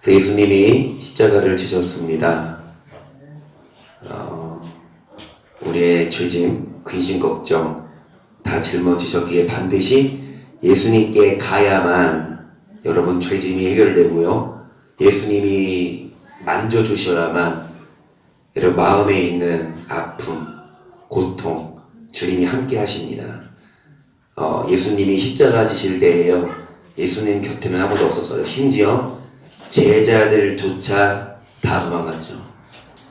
그래서 예수님이 십자가를 지셨습니다. 우리의 죄짐, 근심, 걱정 다 짊어지셨기에 반드시 예수님께 가야만 여러분 죄짐이 해결되고요. 예수님이 만져주셔야만 여러분 마음에 있는 아픔, 고통 주님이 함께 하십니다. 예수님이 십자가 지실 때에요. 예수님 곁에는 아무도 없었어요. 심지어 제자들조차 다 도망갔죠.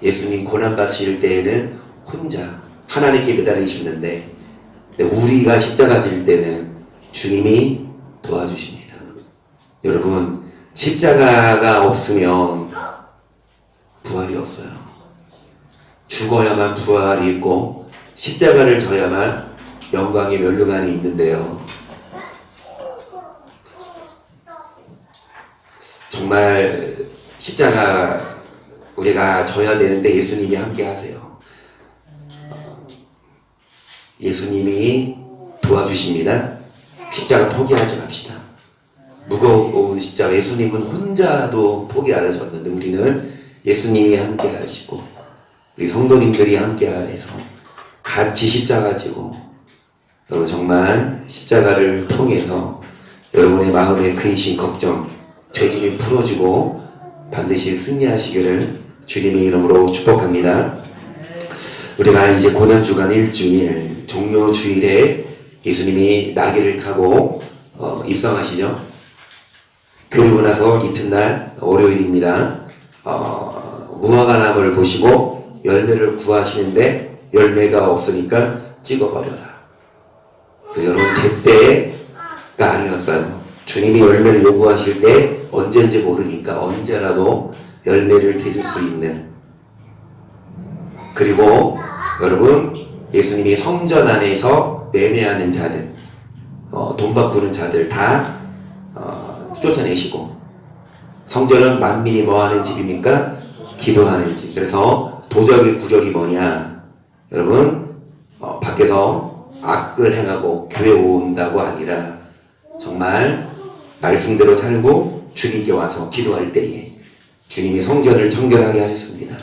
예수님 고난받으실 때에는 혼자 하나님께 매달리셨는데 우리가 십자가 질 때는 주님이 도와주십니다. 여러분 십자가가 없으면 부활이 없어요. 죽어야만 부활이 있고 십자가를 져야만 영광의 멸류관이 있는데요. 정말 십자가 우리가 져야 되는데 예수님이 함께 하세요. 예수님이 도와주십니다. 십자가 포기하지 맙시다. 무거운 십자가 예수님은 혼자도 포기 안 하셨는데 우리는 예수님이 함께 하시고 우리 성도님들이 함께 해서 같이 십자가 지고 여러분 정말 십자가를 통해서 여러분의 마음의 근심, 걱정, 죄짐이 풀어지고 반드시 승리하시기를 주님의 이름으로 축복합니다. 우리가 이제 고난주간 1주일 종료주일에 예수님이 나귀를 타고 입성하시죠. 그리고 나서 이튿날 월요일입니다. 무화과나무를 보시고 열매를 구하시는데 열매가 없으니까 찍어버려라. 여러분 제때가 아니었어요. 주님이 열매를 요구하실 때 언제인지 모르니까 언제라도 열매를 드릴 수 있는, 그리고 여러분 예수님이 성전 안에서 매매하는 자들, 돈 바꾸는 자들 다 쫓아내시고, 성전은 만민이 뭐하는 집입니까? 기도하는 집. 그래서 도적의 구절이 뭐냐, 여러분 밖에서 악을 행하고 교회 온다고 아니라 정말 말씀대로 살고 주님께 와서 기도할 때에 주님이 성전을 청결하게 하셨습니다.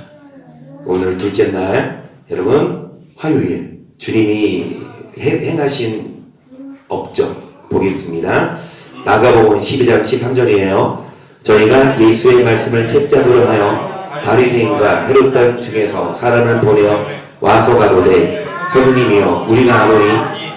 오늘 둘째 날 여러분 화요일 주님이 행하신 업적 보겠습니다. 마가복음 12장 13절이에요. 저희가 예수의 말씀을 책잡으려 하여 바리새인과 헤롯당 중에서 사람을 보내어 와서 가로되 선생님이여 우리가 아노니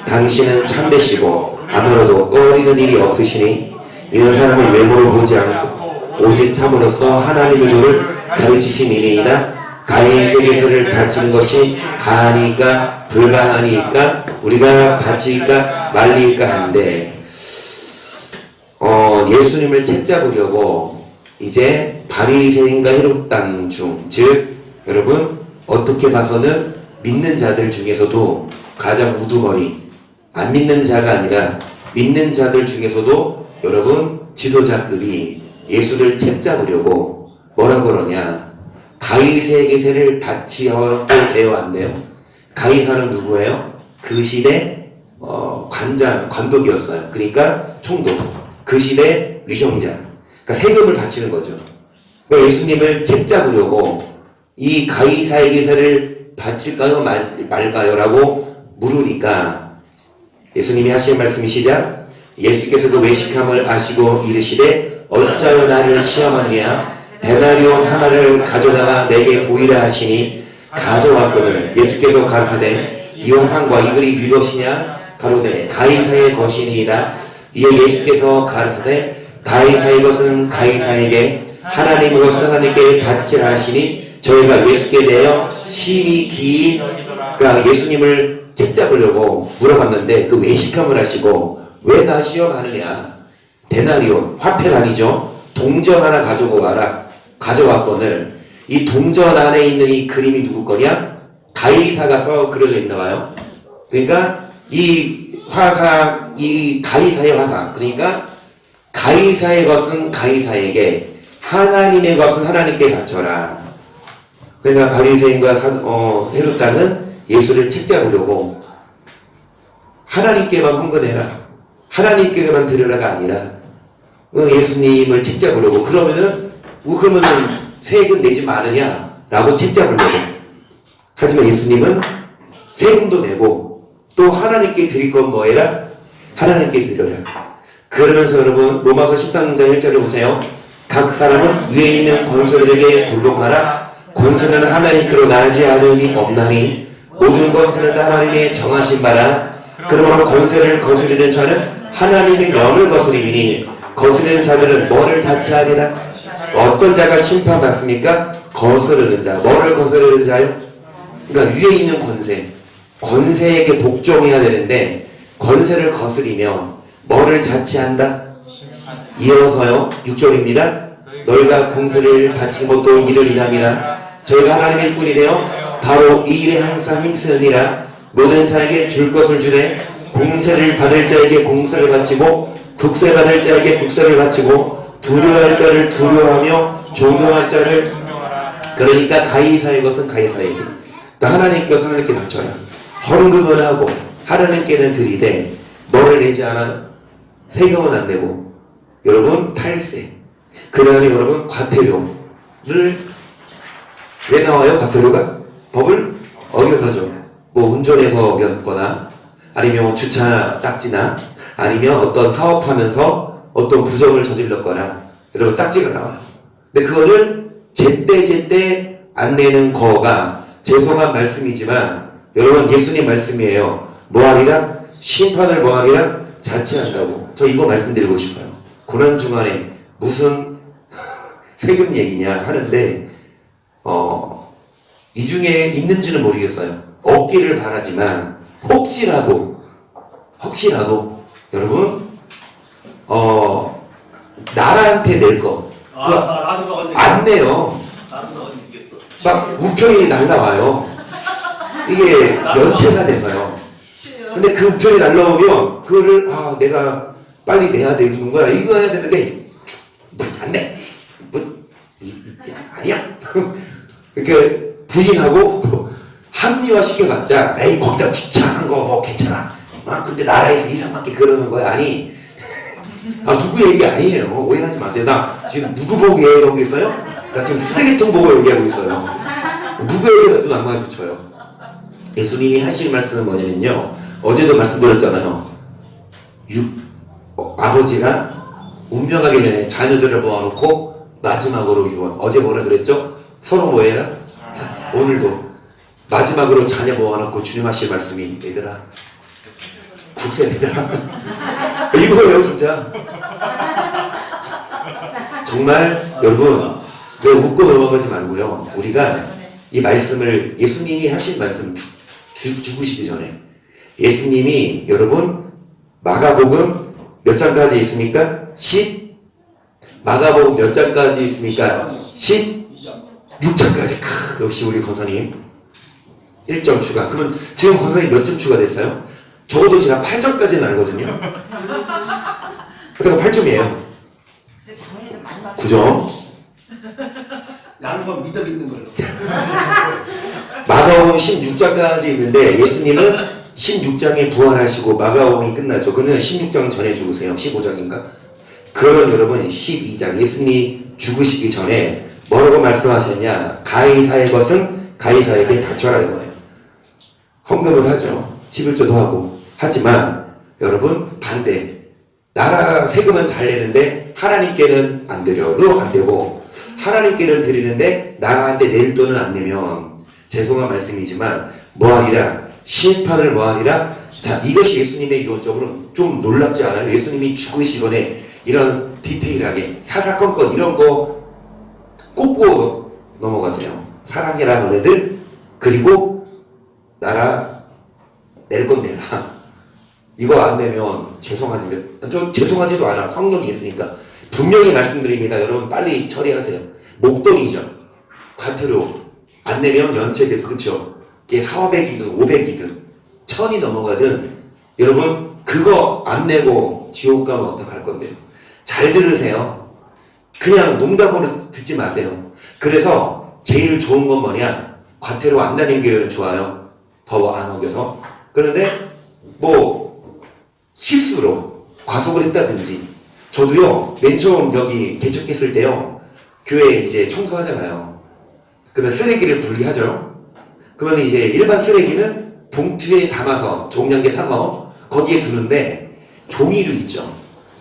당신은 참되시고 아무래도 꺼리는 일이 없으시니 이런 사람을 외모로 보지 않고 오직 참으로써 하나님의 도를 가르치심이니이다. 가인의 세계서를 바치는 것이 가하니까 불가하니까 우리가 바칠까 말릴까 한데, 예수님을 책잡으려고 이제 바리새인과 헤롯당 중, 즉 여러분 어떻게 봐서는 믿는 자들 중에서도 가장 우두머리, 안 믿는 자가 아니라 믿는 자들 중에서도 여러분 지도자급이 예수를 책잡으려고 뭐라고 그러냐, 가이사에게세를 바치어 대어한대요. 가이사는 누구예요? 그 시대 관독이었어요. 그러니까 총독, 그 시대 위정자, 그러니까 세금을 바치는 거죠. 그러니까 예수님을 책잡으려고 이 가이사에게세를 바칠까요 말까요? 라고 물으니까 예수님이 하시는 말씀이 시작. 예수께서 그 외식함을 아시고 이르시되 어찌하여 나를 시험하느냐, 데나리온 하나를 가져다가 내게 보이라 하시니 가져왔거늘 예수께서 가라사대 이 화상과 이 글이 무엇이냐 가로되 가이사의 것이니이다. 이에 예수께서 가라사대 가이사의 것은 가이사에게 하나님의 것은 하나님께 바치라 하시니 저희가 예수께 대하여 심히 기이, 그러니까 예수님을 책잡으려고 물어봤는데 그 외식함을 하시고 왜 나 시험하느냐, 데나리온 화폐 아니죠. 동전 하나 가지고 와라. 가져왔거늘 이 동전 안에 있는 이 그림이 누구 거냐? 가이사가 써 그려져 있나 봐요. 그러니까 이 화상, 이 가이사의 화상, 그러니까 가이사의 것은 가이사에게, 하나님의 것은 하나님께 바쳐라. 그러니까 바리새인과 헤롯당은 예수를 책잡으려고 하나님께만 헌금해라, 하나님께만 드려라가 아니라 예수님을 책잡으려고, 그러면은 그러면은 세금 내지 마느냐라고 책잡으려고. 하지만 예수님은 세금도 내고 또 하나님께 드릴 건 뭐해라? 하나님께 드려라. 그러면서 여러분 로마서 13장 1절을 보세요. 각 사람은 위에 있는 권세들에게 굴복하라. 권세는 하나님께로 나지 않으니 없나니 모든 권세는 다 하나님의 정하신 바라. 그러므로 권세를 거스리는 자는 하나님의 명을 거스리니 거스리는 자들은 뭐를 자체하리라? 어떤 자가 심판받습니까? 거스르는 자. 뭐를 거스르는 자요? 그러니까 위에 있는 권세에게 복종해야 되는데 권세를 거스리면 뭐를 자체한다? 이어서요 6절입니다. 너희가 공세를 바친 것도 이를 인함이라. 저희가 하나님의 일꾼이 되어 바로 이 일에 항상 힘쓰느니라. 모든 자에게 줄 것을 주되 공세를 받을 자에게 공세를 바치고 국세 받을 자에게 국세를 바치고 두려워할 자를 두려워하며 존경할 자를. 그러니까 가이사의 것은 가이사에게, 또 하나님께서 하나님께 바쳐라. 헌금을 하고 하나님께는 드리되 뭐를 내지 않아요? 세금은 안 내고. 여러분 탈세, 그 다음에 여러분 과태료를 왜 나와요? 과태료가 법을 어겨서죠. 뭐 운전해서 어겼거나 아니면 주차 딱지나 아니면 어떤 사업하면서 어떤 부정을 저질렀거나 여러분 딱지가 나와요. 근데 그거를 제때 안 내는 거가 죄송한 말씀이지만 여러분 예수님 말씀이에요. 뭐하리라? 심판을 뭐하리라? 자체한다고. 저 이거 말씀드리고 싶어요. 고난주간에 무슨 세금 얘기냐 하는데 이 중에 있는지는 모르겠어요. 없기를 바라지만 혹시라도 여러분 나라한테 낼 거 안 내요. 막 우편이 날라와요. 이게 연체가 돼서요. 근데 그 우편이 날라오면 그거를 내가 빨리 내야 되는 거야. 이거 해야 되는데 안 내. 아니야. 이렇게 부인하고 합리화 시켜봤자 에이 거기다 귀찮은 거 뭐 괜찮아. 근데 나라에서 이상하게 그러는 거야. 아니 누구 얘기 아니에요. 오해하지 마세요. 나 지금 누구 보고 얘기하고 있어요? 나 지금 쓰레기통 보고 얘기하고 있어요. 누구 얘기가 눈 안 마주쳐요. 예수님이 하실 말씀은 뭐냐면요. 어제도 말씀드렸잖아요. 아버지가 운명하기 전에 자녀들을 모아놓고 마지막으로 유언. 어제 뭐라 그랬죠? 서로 뭐해라? 오늘도 마지막으로 자녀 모아놓고 주님 하실 말씀이 얘들아 국세 내라. 이거예요 진짜. 정말 여러분 웃고 넘어가지 말고요. 우리가 이 말씀을 예수님이 하신 말씀 죽으시기 전에 예수님이 여러분 마가복음 몇 장까지 있습니까? 마가복음 몇 장까지 있습니까? 16장까지. 역시 우리 권사님 1점 추가. 그러면 지금 권사님 몇 점 추가됐어요? 적어도 제가 8점까지는 알거든요. 그때가 8점이에요. 9점. 나는 뭐 미덕 있는 걸로. 마가복음 16장까지 있는데 예수님은 16장에 부활하시고 마가복음이 끝나죠. 그러면 16장 전에 죽으세요. 15장인가? 그러면 여러분 12장 예수님이 죽으시기 전에 뭐라고 말씀하셨냐? 가이사의 것은 가이사에게 바쳐라 이거예요. 헌금을 하죠. 11조도 하고. 하지만 여러분 반대. 나라 세금은 잘 내는데 하나님께는 안 드려도 안 되고 하나님께는 드리는데 나라한테 낼 돈은 안 내면 죄송한 말씀이지만 뭐하리라? 심판을 뭐하리라? 자, 이것이 예수님의 유언적으로 좀 놀랍지 않아요? 예수님이 죽으시거나 이런 디테일하게 사사건건 이런 거 꽂고 넘어가세요. 사랑해라 너네들. 그리고 나라 낼 건 내라. 이거 안 내면 죄송하지도 않아. 성령이 있으니까. 분명히 말씀드립니다. 여러분 빨리 처리하세요. 목돈이죠. 과태료 안 내면 연체돼서 그렇죠. 이게 400이든 500이든 1000이 넘어가든 여러분 그거 안 내고 지옥 가면 어떡할 건데요. 잘 들으세요. 그냥 농담으로 듣지 마세요. 그래서 제일 좋은 건 뭐냐? 과태료 안 내는 게 좋아요. 더 안 어겨서. 그런데 뭐 실수로 과속을 했다든지 저도요 맨 처음 여기 개척했을 때요 교회 이제 청소하잖아요. 그러면 쓰레기를 분리하죠. 그러면 이제 일반 쓰레기는 봉투에 담아서 종량제 사서 거기에 두는데 종이류 있죠.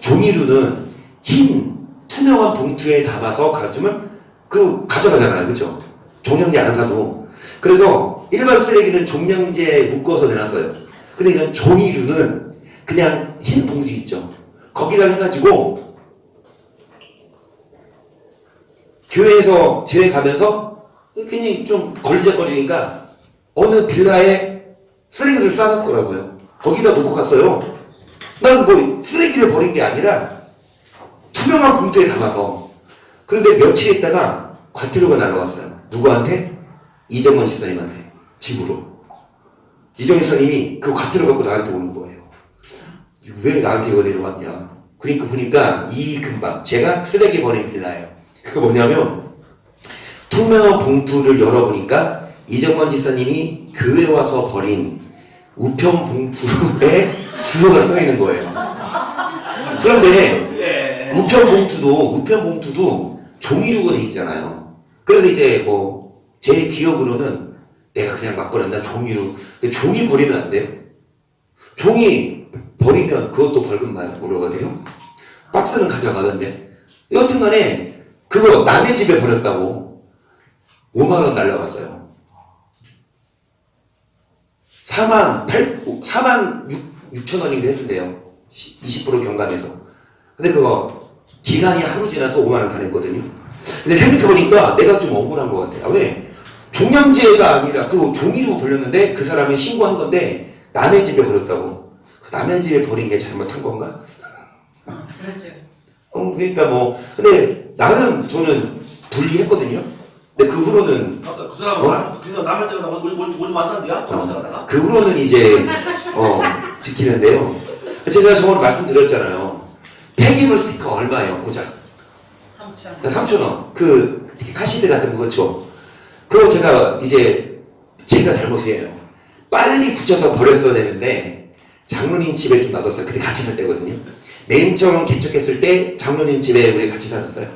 종이류는 흰 투명한 봉투에 담아서 가져면 그 가져가잖아요. 그렇죠? 종량제 안 사도. 그래서 일반 쓰레기는 종량제에 묶어서 내놨어요. 근데 이런 종이류는 그냥 흰 봉지 있죠. 거기다 해가지고 교회에서 집에 가면서 괜히 좀 걸리적거리니까 어느 빌라에 쓰레기를 싸놨더라고요. 거기다 놓고 갔어요. 난 뭐 쓰레기를 버린 게 아니라 투명한 봉투에 담아서. 그런데 며칠 있다가 과태료가 날라왔어요. 누구한테? 이정원 지사님한테. 집으로. 이정원 지사님이 그 과태료 갖고 나한테 오는 거예요. 왜 나한테 이거 내려왔냐. 그러니까 보니까 이 근방, 제가 쓰레기 버린 빌라예요. 그거 뭐냐면 투명한 봉투를 열어보니까 이정원 지사님이 교회 와서 버린 우편 봉투에 주소가 써 있는 거예요. 그런데 우편 봉투도 종이류가 돼 있잖아요. 그래서 이제 뭐 제 기억으로는 내가 그냥 막 버렸나 종이류. 근데 종이 버리면 안 돼요. 종이 버리면 그것도 벌금 물어가거든요. 박스는 가져가던데. 여튼간에 그거 남의 집에 버렸다고 5만 원 날라갔어요. 4만 6천 원인가 해준대요. 20% 경감해서. 근데 그거 기간이 하루 지나서 5만 원 다 냈거든요. 근데 생각해보니까 내가 좀 억울한 것 같아요. 왜? 종량제가 아니라 그 종이로 버렸는데 그 사람이 신고한 건데 남의 집에 버렸다고. 남의 집에 버린 게 잘못한 건가? 그렇죠. 그러니까 뭐 근데 나는 저는 분리했거든요. 근데 그 후로는 그 사람은 그래서 남의 때가 오지 마산디야? 잘못하다가? 그 후로는 이제 지키는데요. 제가 저번에 말씀드렸잖아요. 폐기물 스티커 얼마예요? 고작 3,000원. 그 카시드 같은 거 그렇죠. 그거 제가 이제 제가 잘못이에요. 빨리 붙여서 버렸어야 되는데 장로님 집에 좀 놔뒀어요. 그때 같이 살 때거든요. 내인청 개척했을 때 장로님 집에 우리 같이 살았어요.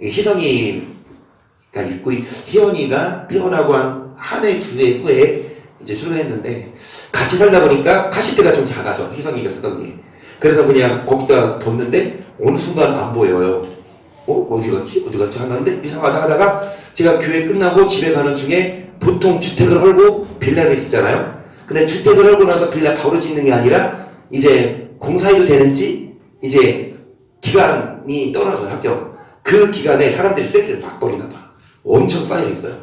희성이가 있고 희원하고 한 해, 두 해 후에 이제 출근했는데 같이 살다 보니까 카시트가 좀 작아져. 희성이가 쓰던 게. 그래서 그냥 거기다 뒀는데 어느 순간 안 보여요. 어디 갔지? 하는데 이상하다 하다가 제가 교회 끝나고 집에 가는 중에 보통 주택을 헐고 빌라를 짓잖아요. 근데 주택을 헐고 나서 빌라 바로 짓는 게 아니라 이제 공사해도 되는지 이제 기간이 떨어져요. 합격. 그 기간에 사람들이 쓰레기를 막 버리나 봐. 엄청 쌓여 있어요.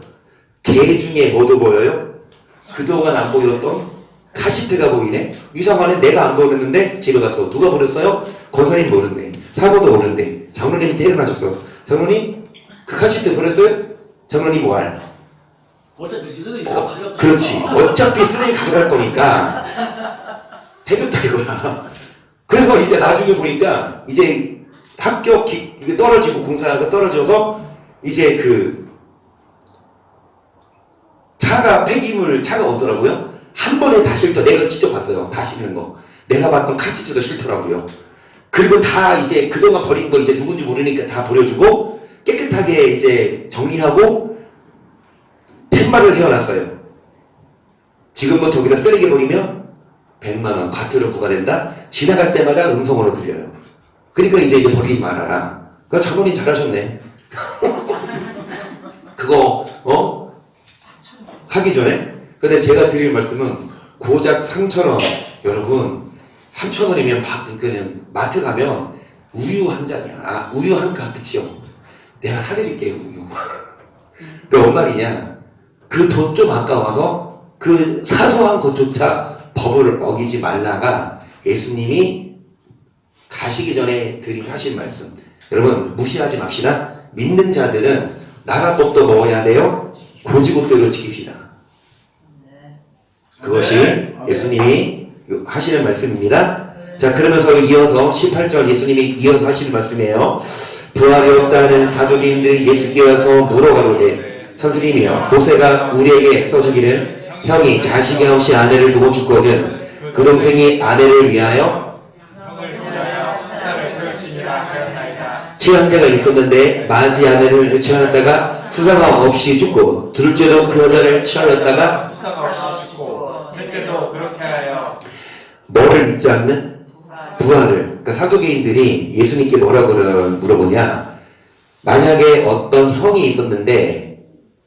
개 중에 뭐도 보여요? 그동안 안 보였던 카시트가 보이네. 이상하네. 내가 안 버렸는데 집에 갔어. 누가 버렸어요? 권사님 모르는데. 사모도 모르는데. 장로님이 퇴근하셨어. 장로님 그 카시트 버렸어요? 장로님 뭐 할? 어차피 시선이 가져가. 그렇지. 어차피 쓰레기 가져갈 거니까 해줬다 이거야. 그래서 이제 나중에 보니까 이제 합격 이게 떨어지고 공사가 떨어져서 이제 그 폐기물 차가 오더라고요. 한 번에 다 싫다. 내가 직접 봤어요. 다 싫는 거. 내가 봤던 카시트도 싫더라고요. 그리고 다 이제 그동안 버린 거 이제 누군지 모르니까 다 버려주고 깨끗하게 이제 정리하고 팻말을 해어놨어요. 지금부터 여기다 쓰레기 버리면 100만 원 과태료 부과된다. 지나갈 때마다 음성으로 들려요. 그러니까 이제 버리지 말아라. 그 장로님 잘하셨네. 그거 하기 전에. 근데 제가 드릴 말씀은 고작 3,000원. 여러분 3,000원이면 그냥 마트 가면 우유 한 잔이야. 우유 한 컵. 그치요? 내가 사드릴게요. 우유. 그 뭔 말이냐. 그 돈 좀 아까워서 그 사소한 것조차 법을 어기지 말라가 예수님이 가시기 전에 하신 말씀. 여러분 무시하지 맙시다. 믿는 자들은 나라법도 먹어야 돼요. 고지고대로 지킵시다. 그것이 예수님이 하시는 말씀입니다. 자, 그러면서 이어서 18절 예수님이 이어서 하시는 말씀이에요. 부활이 없다는 사두개인들이 예수께 와서 물어가로되 선생님이여 모세가 우리에게 써주기를 형이 자식이 없이 아내를 두고 죽거든 그 동생이 아내를 위하여 취한 자가 있었는데 맞이 아내를 취하였다가 수사가 없이 죽고 둘째도 그 여자를 취하였다가 수사가 없이 죽고 셋째도 그렇게 하여 뭐를 믿지 않는? 부활을. 그러니까 사두개인들이 예수님께 뭐라고 물어보냐, 만약에 어떤 형이 있었는데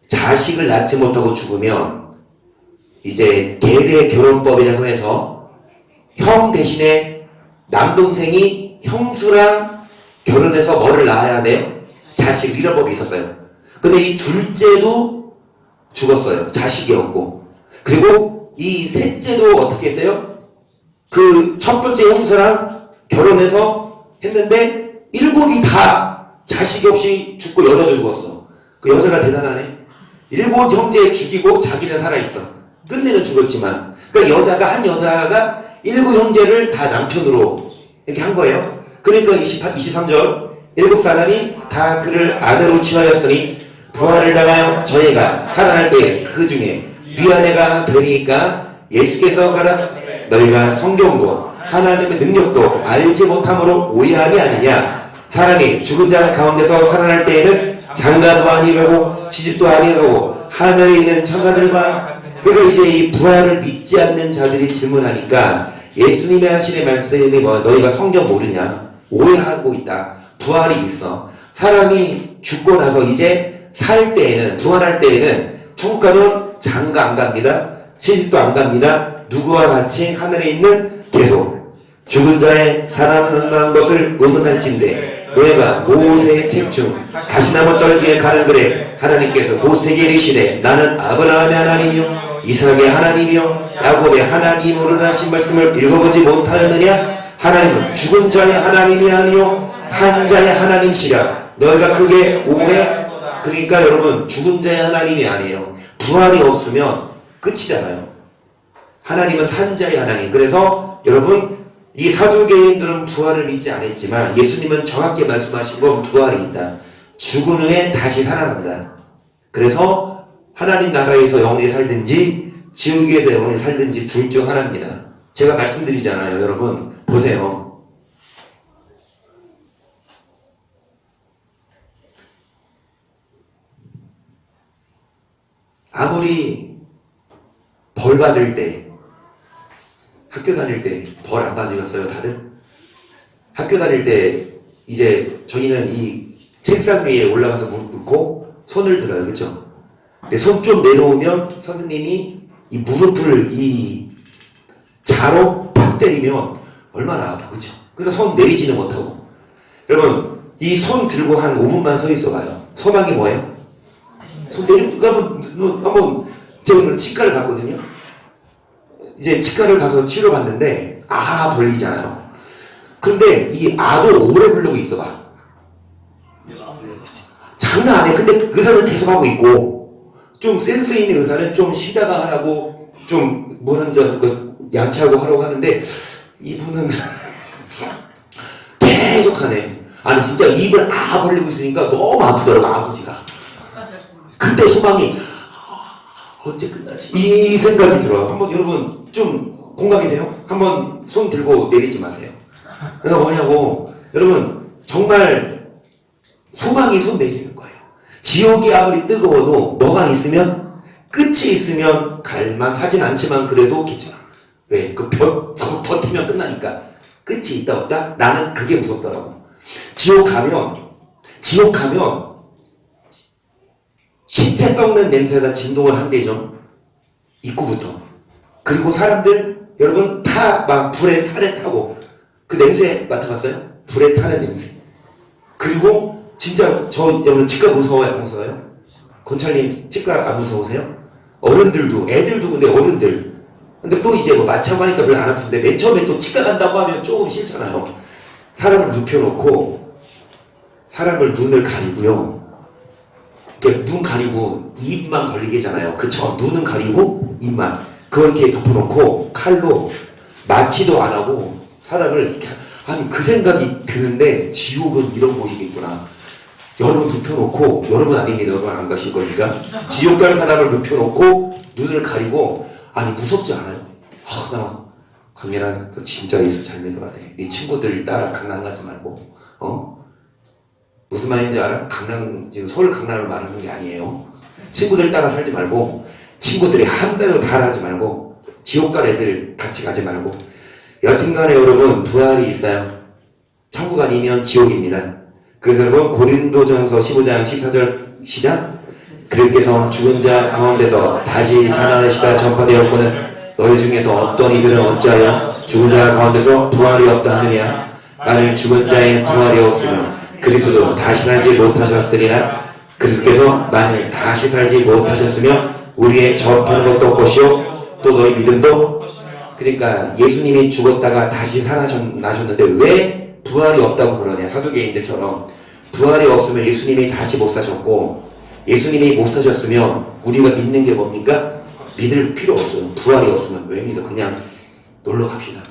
자식을 낳지 못하고 죽으면 이제 계대 결혼법이라고 해서 형 대신에 남동생이 형수랑 결혼해서 뭐를 낳아야 돼요? 자식 이런 법이 있었어요. 근데 이 둘째도 죽었어요. 자식이 없고. 그리고 이 셋째도 어떻게 했어요? 그 첫 번째 형수랑 결혼해서 했는데 일곱이 다 자식이 없이 죽고 여자도 죽었어. 그 여자가 대단하네. 일곱 형제 죽이고 자기는 살아있어. 끝내는 죽었지만. 그러니까 한 여자가 일곱 형제를 다 남편으로 이렇게 한 거예요. 그러니까 23절 일곱 사람이 다 그를 아내로 취하였으니 부활을 당하여 저희가 살아날 때에 그 중에 네 아내가 되니까 예수께서 가라사대 너희가 성경도 하나님의 능력도 알지 못함으로 오해함이 아니냐. 사람이 죽은 자 가운데서 살아날 때에는 장가도 아니하고 시집도 아니하고 하늘에 있는 천사들과. 그러니까 이제 이 부활을 믿지 않는 자들이 질문하니까 예수님의 하시는 말씀이 뭐 너희가 성경 모르냐, 오해하고 있다. 부활이 있어. 사람이 죽고 나서 이제 살 때에는, 부활할 때에는 천국 가면 장가 안 갑니다. 시집도 안 갑니다. 누구와 같이 하늘에 있는 계속 죽은 자의 살아난다는 것을 의문할진대 너희가 모세의 책 중 가시나무 떨기에 가는 글에 하나님께서 모세에게 이르시되 나는 아브라함의 하나님이요 이삭의 하나님이요 야곱의 하나님으로 하신 말씀을 읽어보지 못하였느냐. 하나님은 죽은 자의 하나님이 아니요 산 자의 하나님이시라. 너희가 그게 오해. 그러니까 여러분, 죽은 자의 하나님이 아니에요. 부활이 없으면 끝이잖아요. 하나님은 산 자의 하나님. 그래서 여러분, 이 사두개인들은 부활을 믿지 않았지만 예수님은 정확히 말씀하신 건 부활이 있다. 죽은 후에 다시 살아난다. 그래서 하나님 나라에서 영원히 살든지 지옥에서 영원히 살든지 둘 중 하나입니다. 제가 말씀드리잖아요. 여러분 보세요. 아무리 벌 받을 때, 학교 다닐 때 벌 안 받으셨어요 다들? 학교 다닐 때 이제 저희는 이 책상 위에 올라가서 무릎 꿇고 손을 들어요. 그렇죠? 근데 손 좀 내려오면 선생님이 이 무릎을 이 자로 팍 때리면 얼마나 아파. 그렇죠? 그래서 손 내리지는 못하고. 여러분, 이 손 들고 한 5분만 서 있어 봐요. 소망이 뭐예요? 손 내리고 한번 제가 오늘 치과를 갔거든요. 이제 치과를 가서 치료받는데 벌리잖아요. 근데 이 오래 부르고 있어 봐. 장난 안 해. 근데 의사는 계속 하고 있고, 좀 센스 있는 의사는 좀 쉬다가 하라고, 좀 양치하고 하라고 하는데 이분은 계속 하네. 아니 진짜 입을 벌리고 있으니까 너무 아프더라고. 아버지가. 그때 소망이 언제 끝나지? 이 생각이 들어요. 한번 여러분 좀 공감이 돼요? 한번 손 들고 내리지 마세요. 그러니까 뭐냐고, 여러분 정말 소망이 손 내리는 거예요. 지옥이 아무리 뜨거워도 너가 있으면, 끝이 있으면 갈만하진 않지만 그래도 괜찮아. 왜? 버티면 끝나니까. 끝이 있다 없다? 나는 그게 무섭더라고. 지옥 가면 시체 썩는 냄새가 진동을 한대죠. 입구부터. 그리고 사람들 여러분 막 불에 산에 타고 그 냄새 맡아봤어요? 불에 타는 냄새. 그리고 진짜 여러분 치과 무서워요? 안 무서워요? 권찰님 치과 안 무서우세요? 어른들도, 애들도. 근데 어른들, 근데 또 이제 마취하고 하니까 별로 안 아픈데 맨 처음에 또 치과 간다고 하면 조금 싫잖아요. 사람을 눕혀놓고 사람을 눈을 가리고요. 이렇게 눈 가리고 입만 걸리게 하잖아요. 그쵸? 눈은 가리고 입만. 그걸 이렇게 덮어놓고 칼로 마취도 안 하고 사람을 이렇게. 아니 그 생각이 드는데 지옥은 이런 곳이겠구나. 여러분 눕혀놓고, 여러분 아닙니다. 여러분 안 가실 거니까. 지옥 갈 사람을 눕혀놓고 눈을 가리고. 아니 무섭지 않아요? 나 강민아 너 진짜 예수 잘 믿어야 돼. 네 친구들 따라 강남 가지 말고 무슨 말인지 알아? 지금 서울 강남을 말하는 게 아니에요. 친구들 따라 살지 말고, 친구들이 한 대로 달하지 말고, 지옥 갈 애들 같이 가지 말고, 여튼간에 여러분, 부활이 있어요. 천국 아니면 지옥입니다. 그래서 여러분, 고린도전서 15장 14절 시작. 그리스도께서 죽은 자 가운데서 다시 살아나시다 전파되었거늘 너희 중에서 어떤 이들은 어찌하여 죽은 자 가운데서 부활이 없다 하느냐. 만일 죽은 자의 부활이 없으면 그리스도도 다시 살지 못하셨으리라. 그리스도께서 만일 다시 살지 못하셨으면 우리의 접하는 것도 없것이요 또 너희 믿음도. 그러니까 예수님이 죽었다가 다시 살아나셨는데 왜 부활이 없다고 그러냐. 사두개인들처럼 부활이 없으면 예수님이 다시 못 사셨고, 예수님이 못 사셨으면 우리가 믿는 게 뭡니까? 믿을 필요 없어요. 부활이 없으면 왜 믿어? 그냥 놀러 갑시다.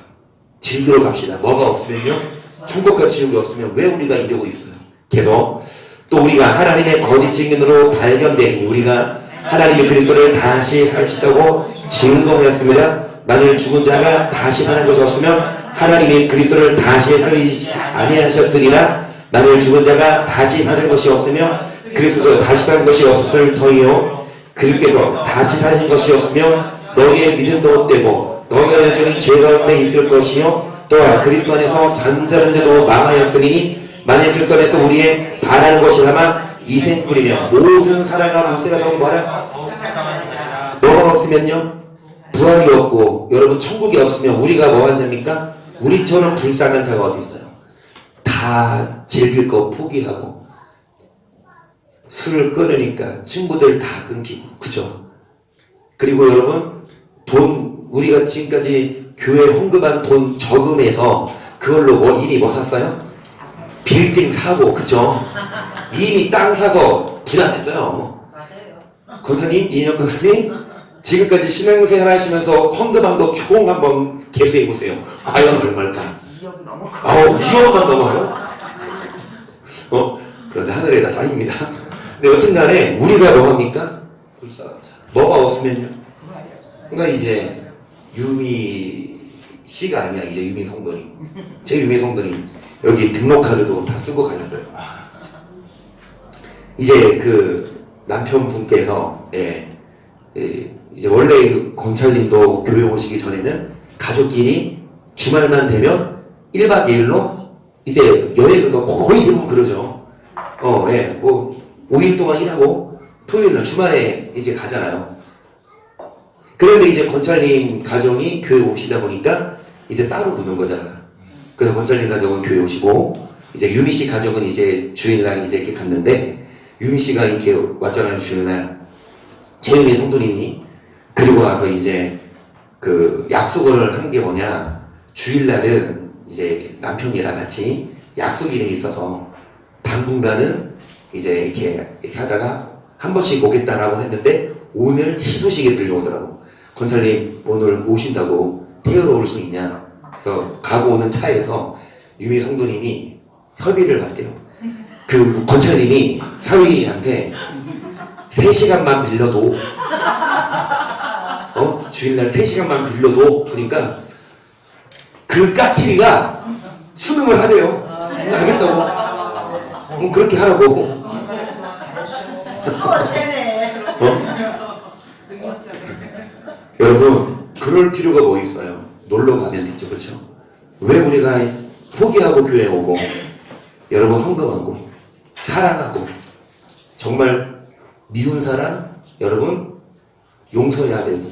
즐기러 갑시다. 뭐가 없으면요? 천국과 지옥이 없으면 왜 우리가 이러고 있어요? 계속 또 우리가 하나님의 거짓 증인으로 발견되니 우리가 하나님의 그리스도를 다시 살리시다고 증거하였습니다. 만일 죽은 자가 다시 사는 것이 없으면 하나님이 그리스도를 다시 살리지 아니하셨으리라. 만일 죽은 자가 다시 사는 것이 없으면 그리스도 다시 사는 것이 없을 터이요. 그리스도께서 다시 사는 것이 없으면 너희의 믿음도 헛되고 너희가 여전히 죄 가운데 있을 것이요. 또한 그리스도 안에서 잠자는 자도 망하였으니 만일 그리스도 안에서 우리의 바라는 것이라면 이생뿐이며 모든 사랑과 무쇠가 더 뭐라? 뭐가 없으면요? 부활이 없고 여러분 천국이 없으면 우리가 뭐한 자입니까? 우리처럼 불쌍한 자가 어디 있어요? 다 즐길 거 포기하고 술을 끊으니까 친구들 다 끊기고, 그죠? 그리고 여러분 우리가 지금까지 교회 헌금한 돈 저금해서 그걸로 이미 뭐 샀어요? 빌딩 사고, 그죠? 이미 땅 사서 부자 됐어요. 맞아요. 권사님, 이인영 권사님, 지금까지 신앙생활 하시면서 헌금한 거 총 한번 계수해 보세요. 과연 얼마일까? 2억이 넘을 거. 2억만 넘어요? 그런데 하늘에다 쌓입니다. 근데 여튼간에 우리가 뭐 합니까? 불쌍한 자. 뭐가 없으면요? 부활이 없어요. 그러니까 이제 유미 씨가 아니야. 이제 유미 성도님. 제 유미 성도님 여기 등록카드도 다 쓰고 가셨어요. 이제 그 남편분께서 이제 원래 그 권찰님도 교회 오시기 전에는 가족끼리 주말만 되면 1박 2일로 이제 여행을 거의 대부분 그러죠. 뭐 5일 동안 일하고 토요일날 주말에 이제 가잖아요. 그런데 이제 권찰님 가정이 교회 오시다 보니까 이제 따로 노는 거잖아. 그래서 권찰님 가정은 교회 오시고 이제 유미 씨 가정은 이제 주일날 이제 이렇게 갔는데, 유미 씨가 이렇게 왔잖아요. 주일날 최유미 성도님이. 그리고 와서 이제 그 약속을 한 게 뭐냐, 주일날은 이제 남편이랑 같이 약속이 돼 있어서 당분간은 이제 이렇게 하다가 한 번씩 오겠다라고 했는데 오늘 희소식이 들려오더라고. 권찰님 오늘 오신다고 태우러 올 수 있냐. 그래서 가고 오는 차에서 유미 성도님이 협의를 받대요. 그 권찰님이 사위한테 3시간만 빌려도 주일날 3시간만 빌려도, 그러니까 그 까칠이가 수능을 하대요. 하겠다고. 그렇게 하라고. 여러분 그럴 필요가 뭐 있어요? 놀러 가면 되죠, 그렇죠? 왜 우리가 포기하고 교회 오고 여러분 헌금하고 사랑하고 정말 미운 사람 여러분 용서해야 되고,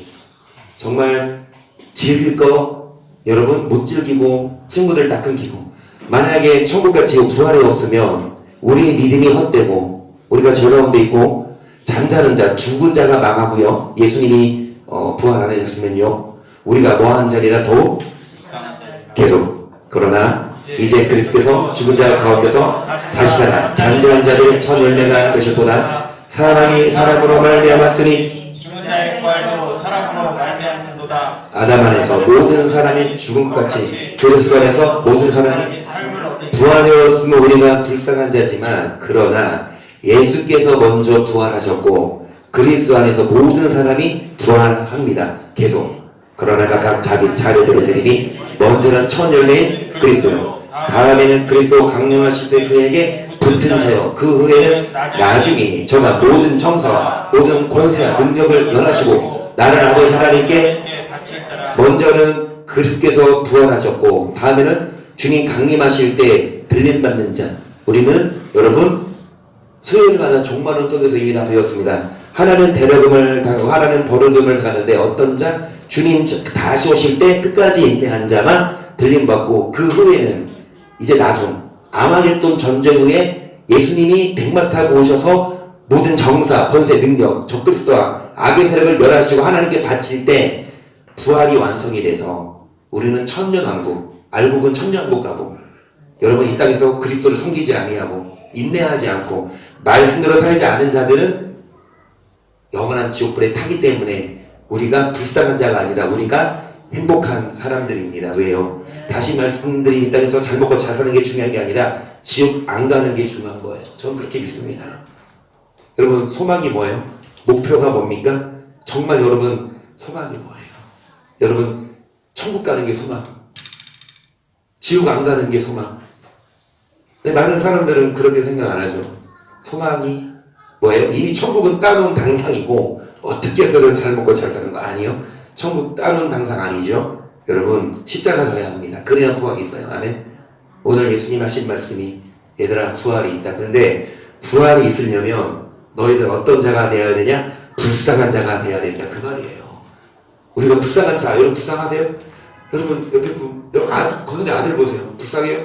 정말 즐길 거 여러분 못 즐기고 친구들 다 끊기고, 만약에 천국과 지옥 부활이 없으면 우리의 믿음이 헛되고 우리가 죄 가운데 있고 잠자는 자 죽은 자가 망하고요, 예수님이 부활 안 하셨으면요 우리가 뭐한 자리라 더욱 계속. 그러나 이제 그리스도께서 죽은 자 가운데서 다시 살아 잠자는 자들 첫 열매가 되셨도다. 사람이 사람으로 말미암았으니 죽은 자의 부활도 사람으로 말미암는도다. 아담 안에서 모든 사람이 죽은 것 같이 그리스도 안에서 모든 사람이 삶을 얻으니 부활되었으면 우리가 불쌍한 자지만, 그러나 예수께서 먼저 부활하셨고 그리스도 안에서 모든 사람이 부활합니다. 계속. 그러나 각각 자기 차례대로 되리니 먼저는 첫 열매인 그리스도요, 다음에는 그리스도 강림하실 때 그에게 붙은 자여 그 후에는 나중에 저가 모든 정사와 모든 권세와 능력을 면하시고 나는 아버지 하나님께 먼저는 그리스도께서 부활하셨고 다음에는 주님 강림하실 때 들림받는 자. 우리는 여러분 수요일마다 종말론 통해서 이미 다 배웠습니다. 하나는 대력음을 당하고 하나는 버르금을 당하는데 어떤 자? 주님 다시 오실 때 끝까지 인내한 자만 들림받고 그 후에는 이제 나중 아마겟돈 전쟁 후에 예수님이 백마 타고 오셔서 모든 정사, 권세, 능력, 적그리스도와 악의 세력을 멸하시고 하나님께 바칠 때 부활이 완성이 돼서 우리는 천년왕국, 알곡은 천년왕국 가고 여러분 이 땅에서 그리스도를 섬기지 아니하고 인내하지 않고 말씀대로 살지 않은 자들은 영원한 지옥불에 타기 때문에 우리가 불쌍한 자가 아니라 우리가 행복한 사람들입니다. 왜요? 다시 말씀드리면 이 땅에서 잘 먹고 잘 사는 게 중요한 게 아니라 지옥 안 가는 게 중요한 거예요. 저는 그렇게 믿습니다. 여러분 소망이 뭐예요? 목표가 뭡니까? 정말 여러분 소망이 뭐예요? 여러분 천국 가는 게 소망, 지옥 안 가는 게 소망. 근데 많은 사람들은 그렇게 생각 안 하죠. 소망이 뭐예요? 이미 천국은 따놓은 당상이고 어떻게 해서든 잘 먹고 잘 사는 거 아니에요? 천국 따놓은 당상 아니죠? 여러분 십자가 져야 합니다. 그래야 부활이 있어요. 아멘. 오늘 예수님 하신 말씀이 얘들아 부활이 있다. 근데 부활이 있으려면 너희들 어떤 자가 되어야 되냐? 불쌍한 자가 되어야 된다. 그 말이에요. 우리가 불쌍한 자, 여러분 불쌍하세요? 여러분 옆에 분, 거선의 아들 보세요. 불쌍해요?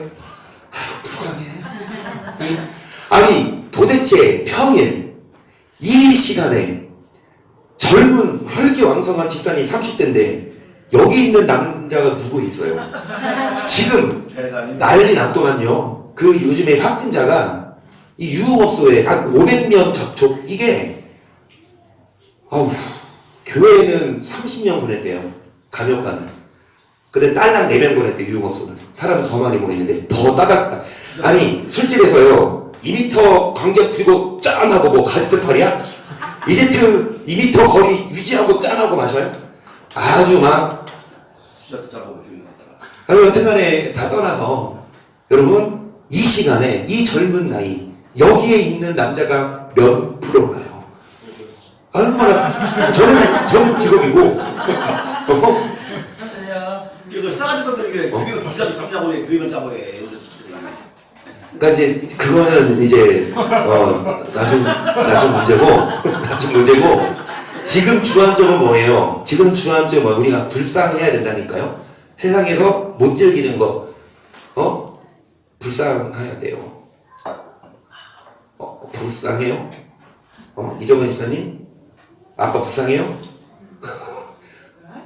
아유 불쌍해. 아니 도대체 평일 이 시간에 젊은 혈기왕성한 집사님 30대인데 여기 있는 남자가 누구 있어요? 지금 난리 났더만요. 그 요즘에 확진자가 이 유흥업소에 한 500명 접촉. 이게 아우 교회는 30명 보냈대요. 감염가는. 근데 딸랑 4명 보냈대. 유흥업소는 사람이 더 많이 모이는데 더 따닥따. 아니 술집에서요 2m 간격 두고 짠하고 뭐 가지트팔이야? 이제트 2m 거리 유지하고 짠하고 마셔요? 아주 막 아니 여튼간에 다 떠나서 여러분 이 시간에 이 젊은 나이 여기에 있는 남자가 몇 프로인가요? 얼마나 저는 직업이고 그 싸가지 것들이 교육 주자도 잡냐고 해, 교육을 잡고 해. 그러니까 이제 그거는 이제 나중 문제고 지금 주안점은 뭐예요? 지금 주안점은 뭐 우리가 불쌍해야 된다니까요. 세상에서 못 즐기는 거 불쌍해야 돼요. 불쌍해요? 이정은 지사님 아빠 불쌍해요?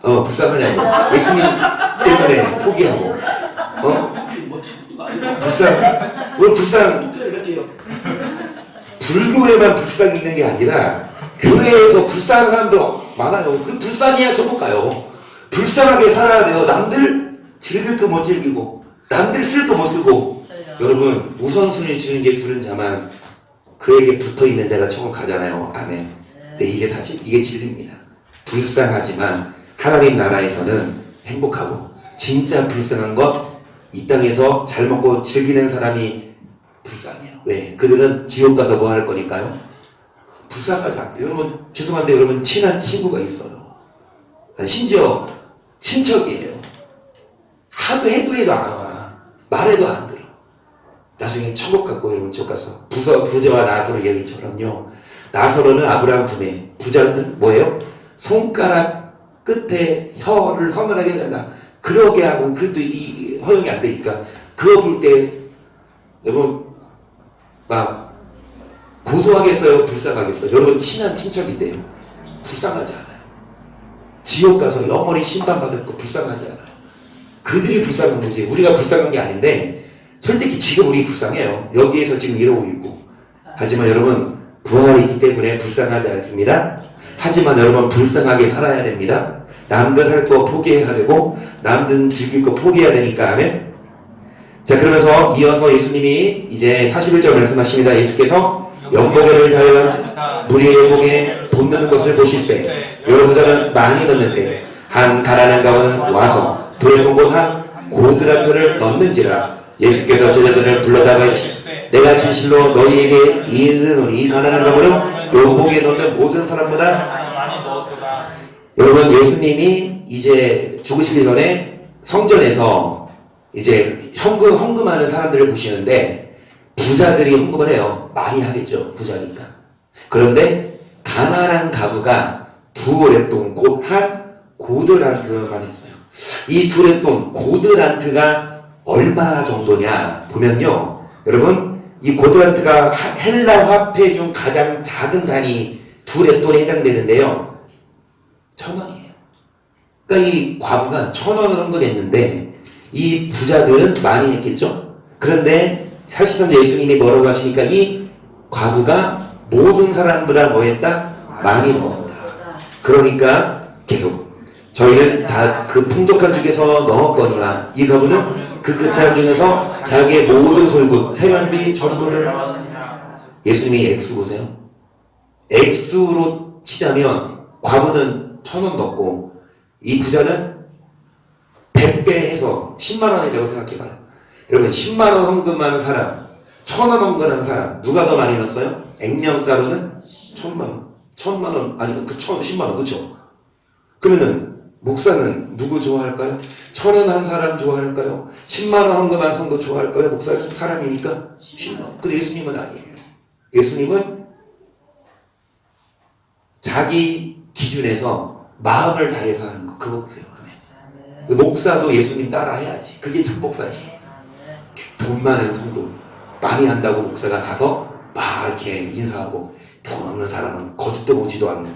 불쌍하냐고. 예수님 때문에 포기하고 불교에만 불쌍 있는 게 아니라 교회에서 불쌍한 사람도 많아요. 그 불쌍해야 천국 가요. 불쌍하게 살아야 돼요. 남들 즐길 거 못 즐기고 남들 쓸 거 못 쓰고. 여러분 우선순위 주는 게 두른 자만 그에게 붙어있는 자가 천국 가잖아요. 아멘. 근데 이게 사실 이게 진리입니다. 불쌍하지만 하나님 나라에서는 행복하고 진짜 불쌍한 것 이 땅에서 잘 먹고 즐기는 사람이 불쌍해요. 왜? 그들은 지옥 가서 뭐 할 거니까요? 불쌍하지 않아요. 여러분 죄송한데 여러분 친한 친구가 있어요. 심지어 친척이에요. 하도 해도 안 와. 말해도 안 들어. 나중에 천국 갔고 여러분 지옥 가서 부자와 나사로 얘기처럼요. 나사로는 아브라함 품에, 부자는 뭐예요? 손가락 끝에 혀를 서늘하게 해달라. 그러게 하고 그것도 이 허용이 안 되니까 그거 볼 때 여러분 막 고소하겠어요? 불쌍하겠어요? 여러분 친한 친척인데요. 불쌍하지 않아요. 지옥 가서 영원히 심판받을 거 불쌍하지 않아요. 그들이 불쌍한 거지 우리가 불쌍한 게 아닌데 솔직히 지금 우리 불쌍해요. 여기에서 지금 이러고 있고. 하지만 여러분 부활이 있기 때문에 불쌍하지 않습니다. 하지만 여러분 불쌍하게 살아야 됩니다. 남들 할 거 포기해야 되고 남들 즐길 거 포기해야 되니까. 아멘. 자 그러면서 이어서 예수님이 이제 41절 말씀하십니다. 예수께서 연고개를 다여 무리의 목에 돈 넣는 것을 보실 때 여러 부자는 많이 넣는데 한 가난한 가운은 와서 돈을 한 고드란트를 넣는지라. 예수께서 제자들을 불러다가 내가 진실로 너희에게 이르노니 이 가난한 가물은 요복에 넣는 모든 사람보다 많이 넣었도다. 여러분 예수님이 이제 죽으시기 전에 성전에서 이제 헌금하는 사람들을 보시는데 부자들이 헌금을 해요. 많이 하겠죠. 부자니까. 그런데 가난한 가부가 2렙돈 곧 한 고드란트만 했어요. 이 2렙돈 고드란트가 얼마 정도냐 보면요. 여러분 이 고드란트가 헬라 화폐 중 가장 작은 단위 2렙돈에 해당되는데요. 1,000원이에요. 그러니까 이 과부가 1,000원을 헌금했는데 이 부자들은 많이 했겠죠. 그런데 사실상 예수님이 뭐라고 하시니까 이 과부가 모든 사람보다 뭐 했다? 많이 넣었다. 그러니까 계속 저희는 다 그 풍족한 중에서 넣었거니와 이 과부는 그 끝장 중에서 자기의 모든 솔굿 세관비 전부를 예수님이 액수 보세요. 액수로 치자면 과부는 1,000원 넣고 이 부자는 100배 해서 10만 원이라고 생각해봐요. 여러분 10만 원 헌금하는 사람 1,000원 헌금하는 사람 누가 더 많이 넣었어요? 액면가로는 1,000만 원 1,000만 원 아니 그 10만 원 그쵸? 그러면은 목사는 누구 좋아할까요? 1,000원 한 사람 좋아할까요? 10만 원 헌금한 성도 좋아할까요? 목사는 사람이니까 10만 원. 근데 예수님은 아니에요. 예수님은 자기 기준에서 마음을 다해서 하는 거 그거 보세요. 목사도 예수님 따라 해야지. 그게 참 목사지. 돈 많은 성도 많이 한다고 목사가 가서 막 이렇게 인사하고 돈 없는 사람은 거짓도 보지도 않는.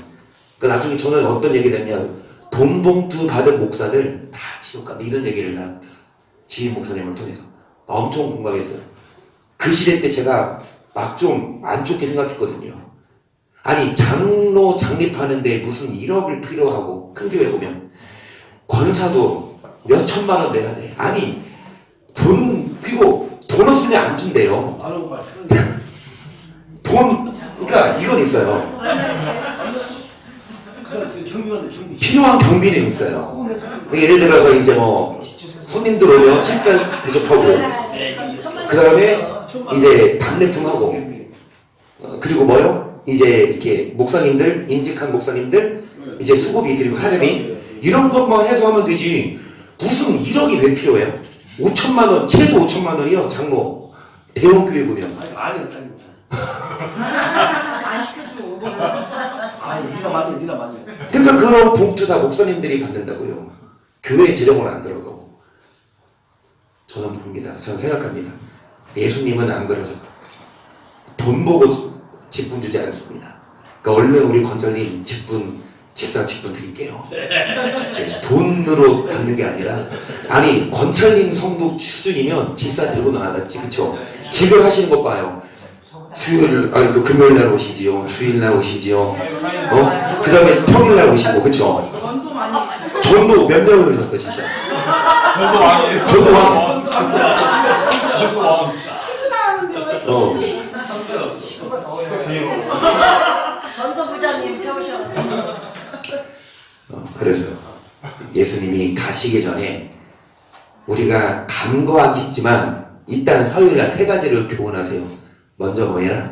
그러니까 나중에 저는 어떤 얘기 됐냐면 돈 봉투 받은 목사들 다 지옥 간다 이런 얘기를 나 들었어요. 지인 목사님을 통해서 엄청 공감했어요. 그 시대 때 제가 막 좀 안 좋게 생각했거든요. 아니 장로 장립하는데 무슨 1억을 필요하고 큰 교회 보면 권사도 몇 천만 원 내야 돼. 아니 그리고 돈 없으면 안 준대요. 아는 말. 그러니까 이건 있어요. 그 경비원들 경비. 필요한 경비는 있어요. 예를 들어서 이제 뭐 손님들 오면 식단 대접하고 그 다음에 이제 답례품하고 그리고 뭐요? 이제 이렇게 목사님들 임직한 목사님들 이제 수고비 드리고 하려면 이런 것만 해서 하면 되지. 무슨 1억이 왜 필요해요? 5천만 원, 최소 5천만 원이요. 장로 대형교회 보면. 아니 아니. 안 시켜줘. 아니 네가 맞네 네가 맞네. 그러니까 그런 봉투 다 목사님들이 받는다고요. 교회 재정으로 안 들어가고. 저는 봅니다. 저는 생각합니다. 예수님은 안 그러셨다. 돈 보고 직분 주지 않습니다. 그러니까 얼른 우리 권장님 집사 직분 드릴게요. 네, 돈으로 받는 게 아니라 아니 권찰님 성도 수준이면 집사 되고 나갔지 그쵸? 직을 하시는 것 봐요. 수요일 아니 그 금요일 날 오시지요. 주일 날 오시지요. 그 다음에 평일 날 오시고 그쵸? 전도 많이 했죠. 전도 몇 명을 오셨어 진짜? 전도 많이 해서. 전도 왕. 전도 왕. 신나는데 왜 전도 부장님 세우셨어요. 그래서 예수님이 가시기 전에 우리가 간과하기 쉽지만 일단 화요일 날 3가지를 교훈하세요. 먼저 뭐 해라?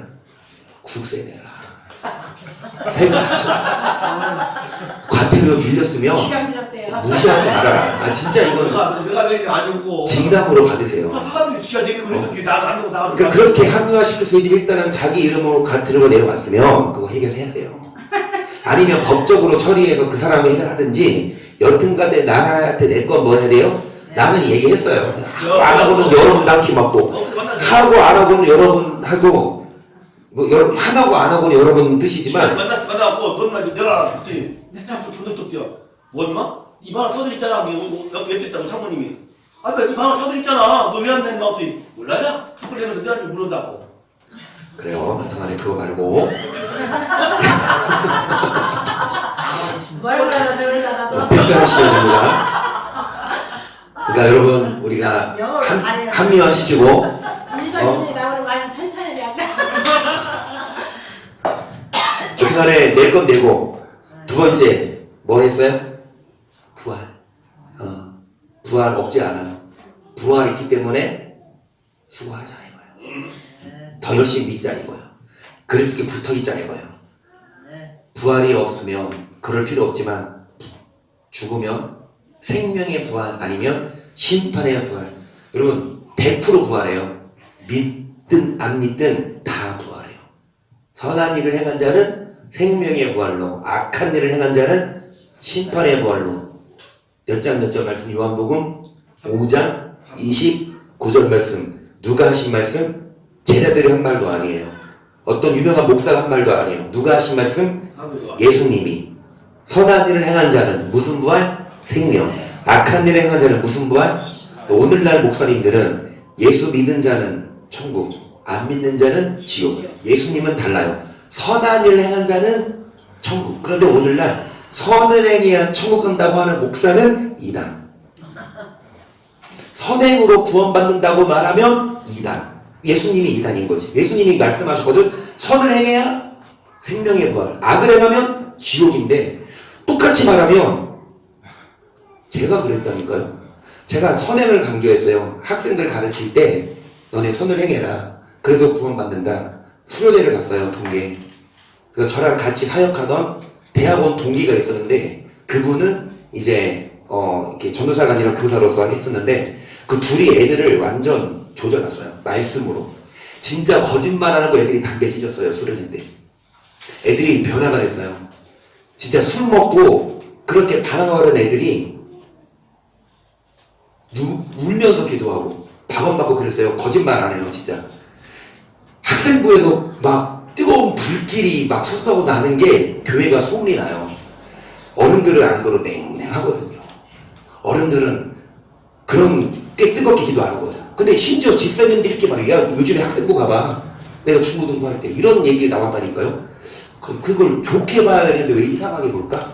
국세 내라. 세금 하셔. 과태료 밀렸으면 기간이랍대요. 무시하지 말아라. 아 진짜 이건 내가 내일 아니고. 진담으로 받으세요. 사람들이 지가 내게 그러니까 나안 되고 나가고. 그러니까 그렇게 합리화시켜서 이 집 일단은 자기 이름으로 과태료가 내려왔으면 그거 해결해야 돼요. 아니면 법적으로 처리해서 그 사람이 해결하든지 여튼간에 나한테 내 건 뭐 해야 돼요? 나는 얘기했어요. 하고 안 하고는 여러 번 당키 맞고 하고 안 하고는 여러 번 하고 뭐 하나고 안 하고는 여러 번 뜻이지만 만나고 넌나 내려라 그랬더니 내가 돈을 뛰어 뭐냐? 2만 원 쳐드렸잖아 왜 됐다고 사모님이 아니 2만 원 쳐드렸잖아 너 왜 안 냈나? 그랬더니 몰라냐? 탁을 내면서 내가 모른다고 그래요. 하여튼간에 그거 말고 뭘 그러나 저러다가 패스하시면 됩니다. 그러니까 여러분 우리가 영어를 잘해요. 합리화시키고 이사님이 나오는 말은 천천히 해. 여튼간에 낼 건 내고 두 번째 뭐 했어요? 부활. 부활 없지 않아요. 부활 있기 때문에 수고하자 이거예요. 더 열심히 믿자는 거예요. 그래서 이렇게 붙어 있자는 거예요. 네. 부활이 없으면 그럴 필요 없지만 죽으면 생명의 부활 아니면 심판의 부활. 여러분 100% 부활해요. 믿든 안 믿든 다 부활해요. 선한 일을 행한 자는 생명의 부활로, 악한 일을 행한 자는 심판의 부활로. 몇 장 말씀? 요한복음 5장 29절 말씀. 누가 하신 말씀? 제자들이 한 말도 아니에요. 어떤 유명한 목사가 한 말도 아니에요. 누가 하신 말씀? 예수님이. 선한 일을 행한 자는 무슨 부활? 생명. 악한 일을 행한 자는 무슨 부활? 오늘날 목사님들은 예수 믿는 자는 천국, 안 믿는 자는 지옥. 예수님은 달라요. 선한 일을 행한 자는 천국. 그런데 오늘날 선을 행해야 천국 간다고 하는 목사는 이단. 선행으로 구원받는다고 말하면 이단. 예수님이 이단인 거지. 예수님이 말씀하셨거든. 선을 행해야 생명의 부활, 악을 행하면 지옥인데 똑같이 말하면 제가 그랬다니까요. 제가 선행을 강조했어요. 학생들 가르칠 때 너네 선을 행해라. 그래서 구원받는다. 수료대를 갔어요. 동계. 그래서 저랑 같이 사역하던 대학원 동기가 있었는데 그분은 이제 이렇게 전도사가 아니라 교사로서 했었는데 그 둘이 애들을 완전 조져놨어요. 말씀으로. 진짜 거짓말하는 거 애들이 담배 찢었어요. 수련인데 애들이 변화가 됐어요. 진짜 술 먹고 그렇게 반항하는 애들이 울면서 기도하고 박원받고 그랬어요. 거짓말 안 해요. 진짜 학생부에서 막 뜨거운 불길이 막 솟아오고 나는 게 교회가 소문이 나요. 어른들은 안 그러고 냉랭하거든요. 어른들은 그런 꽤 뜨겁게 기도 안 하거든. 근데 심지어 집사님들이 이렇게 말해요. 야, 요즘에 학생부 가봐. 내가 중고등부 할 때 이런 얘기 나왔다니까요. 그걸 좋게 봐야 되는데 왜 이상하게 볼까?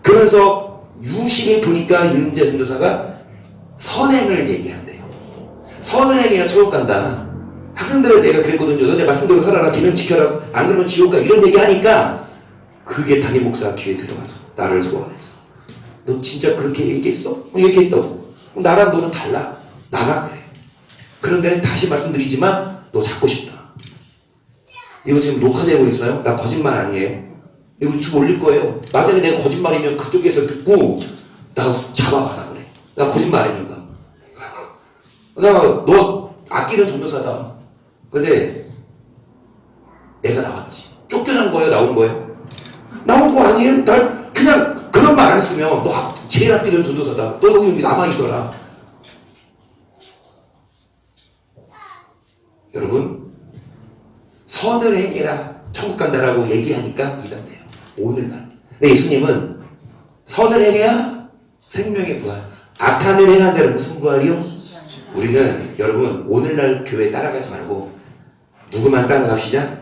그래서 유심히 보니까 이은재 전도사가 선행을 얘기한대요. 선을 행해야 천국 간다. 학생들은 내가 그랬거든요. 너네 말씀대로 살아라. 계명 지켜라. 안 그러면 지옥 가. 이런 얘기 하니까 그게 담임 목사 귀에 들어가서 나를 소원했어. 너 진짜 그렇게 얘기했어? 얘기했다고. 나랑 너는 달라. 나가 그래. 그런데 다시 말씀드리지만 너 잡고 싶다. 이거 지금 녹화되고 있어요? 나 거짓말 아니에요. 이거 유튜브 올릴 거예요. 만약에 내가 거짓말이면 그쪽에서 듣고 나 잡아가라 그래. 나 거짓말 아니니까. 너 아끼는 전도사다. 근데 내가 나왔지. 쫓겨난 거예요? 나온 거예요? 나온 거 아니에요? 날 그냥 그런 말 안 했으면 너 제일 아끼는 전도사다. 너 여기 남아있어라. 여러분 선을 행해라 천국 간다라고 얘기하니까 이단돼요. 오늘날. 근데 예수님은 선을 행해야 생명의 부활, 악한 일 행한 자는 무슨 부활이요? 우리는 여러분 오늘날 교회 따라가지 말고 누구만 따라갑시다?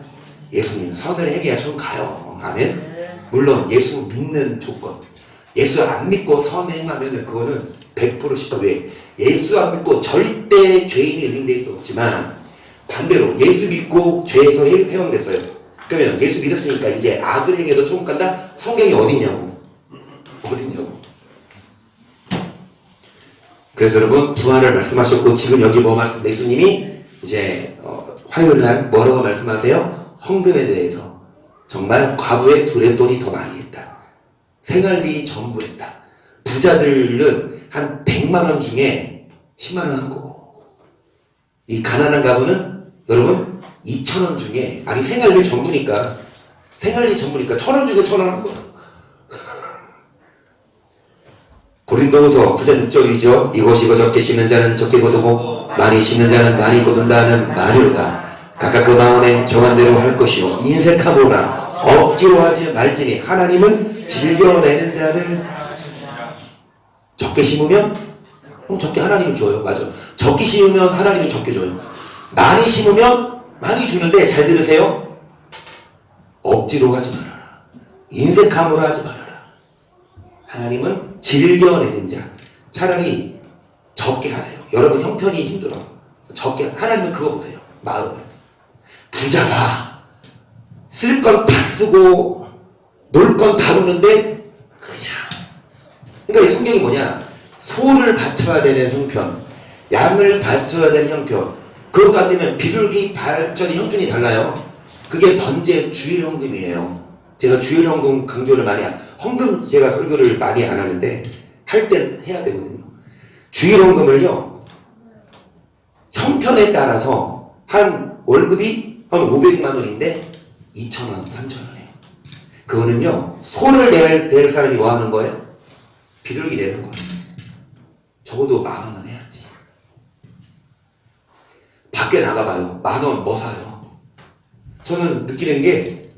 예수님. 선을 행해야 천국 가요. 아멘. 물론 예수 믿는 조건. 예수 안 믿고 선행하면 그거는 100% 십과. 왜? 예수 안 믿고 절대 죄인이 의인될 수 없지만 반대로 예수 믿고 죄에서 해방됐어요. 그러면 예수 믿었으니까 이제 악을 행해도 천국 간다? 성경이 어디냐고. 어디냐고. 그래서 여러분 부활을 말씀하셨고 지금 여기 뭐 말씀? 예수님이 이제 화요일날 뭐라고 말씀하세요? 헌금에 대해서 정말 과부의 두레돈이 더 많이 했다. 생활비 전부 했다. 부자들은 한 100만원 중에 10만원 한 거고 이 가난한 가부는 여러분 2,000원 중에 아니 생활비 전부니까 1,000원 중에 1,000원 한 거야. 고린도후서 9장 6절이죠. 이것이 적게 심는 자는 적게 거두고 많이 심는 자는 많이 거둔다는 말이로다. 각각 그 마음에 정한 대로 할 것이요 인색함으로나 억지로 하지 말지니 하나님은 즐겨내는 자를. 적게 심으면 적게 하나님이 줘요. 맞아. 적게 심으면 하나님이 적게 줘요. 많이 심으면 많이 주는데 잘 들으세요. 억지로 하지 말아라. 인색함으로 하지 말아라. 하나님은 즐겨내는 자. 차라리 적게 하세요. 여러분 형편이 힘들어. 적게. 하나님은 그거 보세요. 마음을. 부자가 쓸 건 다 쓰고 놀 건 다 노는데 그냥. 그러니까 이 성경이 뭐냐. 소를 바쳐야 되는 형편, 양을 바쳐야 되는 형편, 그것도 안 되면 비둘기 발전의 형편이 달라요. 그게 번제 주일헌금이에요. 제가 주일헌금 강조를 많이 헌금 제가 설교를 많이 안 하는데 할 땐 해야 되거든요. 주일헌금을요 형편에 따라서 한 월급이 한 500만 원인데 2,000원, 3,000원이에요. 그거는요 소를 낼 사람이 뭐 하는 거예요? 비둘기 내는 거예요. 적어도 10,000원은 해야지. 밖에 나가봐요. 10,000원 뭐 사요? 저는 느끼는 게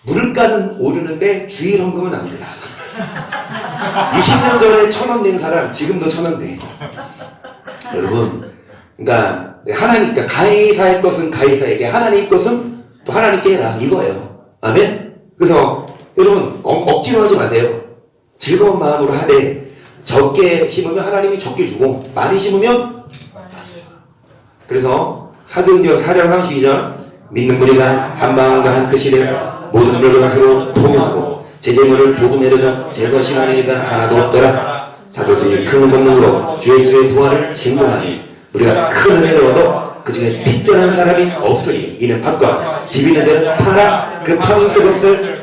물가는 오르는데 주일헌금은 안 올라. 20년 전에 1,000원 낸 사람 지금도 1,000원 내. 여러분, 그러니까 하나님, 그러니까 가이사의 것은 가이사에게, 하나님 것은 또 하나님께 해라 이거예요. 아멘. 그래서 여러분 억지로 하지 마세요. 즐거운 마음으로 하되 적게 심으면 하나님이 적게 주고 많이 심으면 그래서 사도행전 4장 32절 믿는 무리가 한 마음과 한 뜻이 되어 모든 물과 서로 통용하고 제재물을 조금 내려도 제 것이 아니니까 하나도 없더라. 사도들이 큰 권능으로 주 예수의 부활을 증거하니 우리가 큰 은혜를 얻어 그 중에 빚전한 사람이 없으니 이는 밭과 집 있는 자는 팔아 그 파는 것을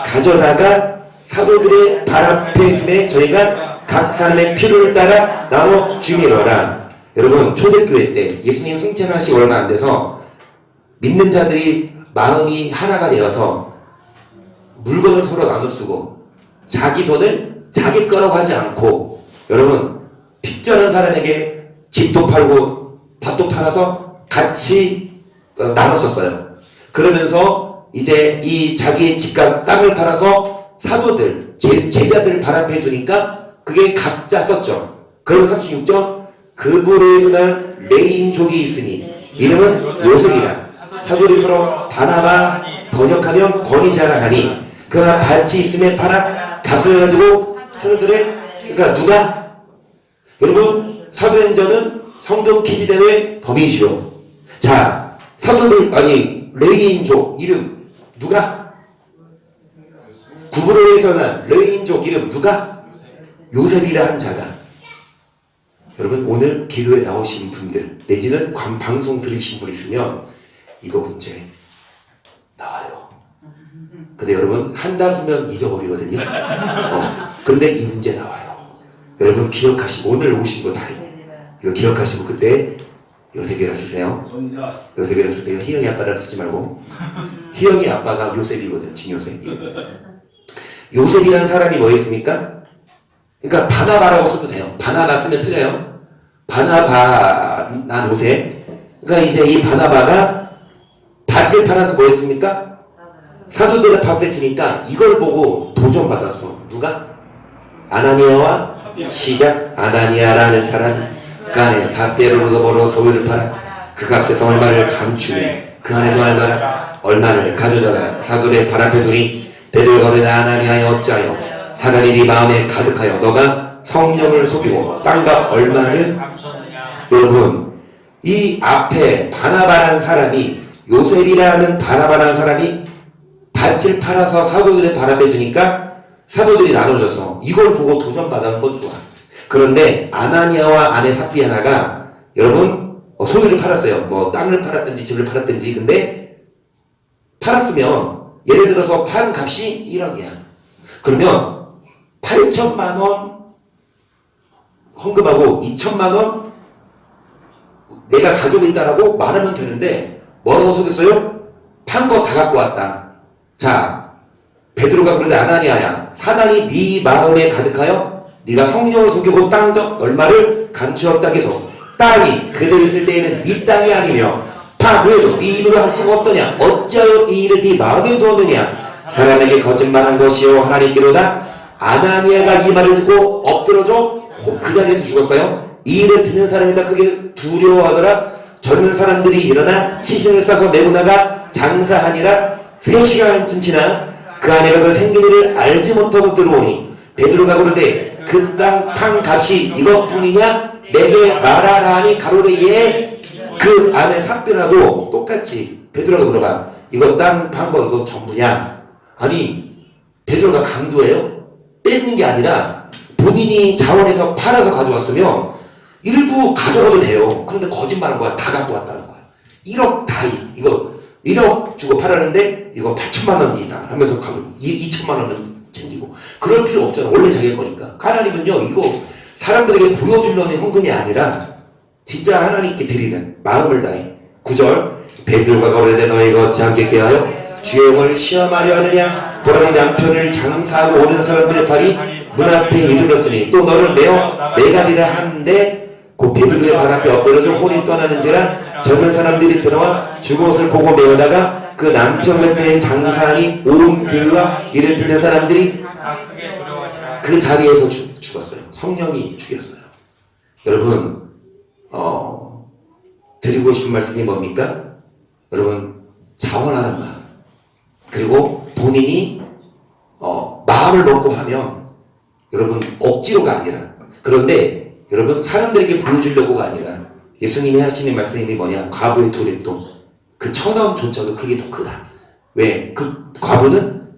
가져다가 사도들의 발 앞에 두매 저희가 각 사람의 필요를 따라 나눠 주미로라. 여러분 초대교회 때 예수님 승천하시고 얼마 안 돼서 믿는 자들이 마음이 하나가 되어서 물건을 서로 나눠 쓰고 자기 돈을 자기 거라고 하지 않고 여러분 빚전한 사람에게 집도 팔고 밭도 팔아서 같이 나눴었어요. 그러면서 이제 이 자기의 집과 땅을 팔아서 사도들 제자들 발 앞에 두니까 그게 각자 썼죠. 그러면 36절 그부로에서는 레인족이 있으니 이름은 요셉이라 사도를 풀어 바나바 번역하면 권이 자라하니 그가 밭이 있음에 팔아 값을 가지고 사도들의 그러니까 누가 여러분 사도행전은 성경 키즈대회 범이시요. 자 사도들 아니 레인족 이름 누가 구브로에서는 레인족 이름 누가 요셉이라 한 자가 여러분 오늘 기도에 나오신 분들 내지는 방송 들으신 분 있으면 이거 문제 나와요. 근데 여러분 한 달 후면 잊어버리거든요. 근데 이 문제 나와요. 여러분 기억하시고 오늘 오신 거 다 이거 기억하시고 그때 요셉이라 쓰세요. 요셉이라 쓰세요. 희영이 아빠라 쓰지 말고 희영이 아빠가 요셉이거든. 진요셉이. 요셉이라는 사람이 뭐였습니까? 그러니까 바나바라고 써도 돼요. 바나나 쓰면 틀려요. 바나바나 요셉. 그러니까 이제 이 바나바가 밭을 팔아서 뭐였습니까? 사도들의 밭에 두니까 이걸 보고 도전받았어. 누가? 아나니아와 시작. 아나니아라는 사람이 그 안에 삿대를 얻어버려 소유를 팔아 그 값에서 얼마를 감추매 그 안에도 알더라. 얼마를 가져다가 사도들의 발 앞에 두니 베드로가 그러되 아나니아여 어찌하여 사단이 네 마음에 가득하여 너가 성령을 속이고 땅과 얼마를 여러분 이 앞에 바나바라는 사람이 요셉이라는 바나바라는 사람이 밭을 팔아서 사도들의 발 앞에 두니까 사도들이 나눠줬어. 이걸 보고 도전받은 건 좋아. 그런데 아나니아와 아내 삽비아나가 여러분 소유를 팔았어요. 뭐 땅을 팔았든지 집을 팔았든지. 근데 팔았으면 예를 들어서 판 값이 1억이야. 그러면 8천만 원 헌금하고 2천만 원 내가 가지고 있다라고 말하면 되는데 뭐라고 속였어요? 판 거 다 갖고 왔다. 자, 베드로가 그러는데 아나니아야 사단이 네 마음에 가득하여 네가 성령을 속이고 땅도 얼마를 감추었다 계속 땅이 그대로 있을 때에는 네 땅이 아니며 파 너희도 네 힘으로 할 수가 없더냐 어찌하여 이 일을 네 마음에 두었느냐 사람에게 거짓말한 것이요 하나님께로다. 아나니아가 이 말을 듣고 엎드러져 그 자리에서 죽었어요. 이 일을 듣는 사람이 다 크게 두려워하더라. 젊은 사람들이 일어나 시신을 싸서 메고 나가 장사하니라. 3시간쯤 지나 그 아내가 그 생긴 일을 알지 못하고 들어오니 베드로가 그러되 그 땅 판 값이 이것뿐이냐 내게 말하라 하니 가로되 예. 그 아내 삽비나도 똑같이 베드로가 물어봐. 이거 땅 판 거 이거 전부냐? 아니 베드로가 강도예요? 뺏는 게 아니라 본인이 자원해서 팔아서 가져왔으면 일부 가져가도 돼요. 그런데 거짓말한 거야. 다 갖고 왔다는 거야. 1억 다이. 이거 1억 주고 팔았는데 이거 8천만 원이다 하면서 가면 2천만 원은 챙기고. 그럴 필요 없잖아. 원래 자기 거니까. 하나님은요, 이거 사람들에게 보여주려는 헌금이 아니라 진짜 하나님께 드리는 마음을 다해. 9절 배들과 거래대 너희가 얻지 않겠게 하여 주의 영을 시험하려 하느냐. 보라 네 남편을 장사하고 오는 사람들의 팔이 문 앞에 이르렀으니 또 너를 메어 내가리라 하는데 그 배들의 발 앞에 엎드려져 혼이 떠나는지라. 젊은 사람들이 들어와 죽은 옷을 보고 메어다가 그 남편 곁에 장사하니 온 교회와 이를 듣는 사람들이 그 자리에서 죽었어요. 성령이 죽였어요. 여러분 드리고 싶은 말씀이 뭡니까? 여러분 자원하는 마음, 그리고 본인이 마음을 먹고 하면 여러분 억지로가 아니라, 그런데 여러분 사람들에게 보여주려고가 아니라 예수님이 하시는 말씀이 뭐냐? 과부의 두립도 그 1,000원조차도 그게 더 크다. 왜? 그 과부는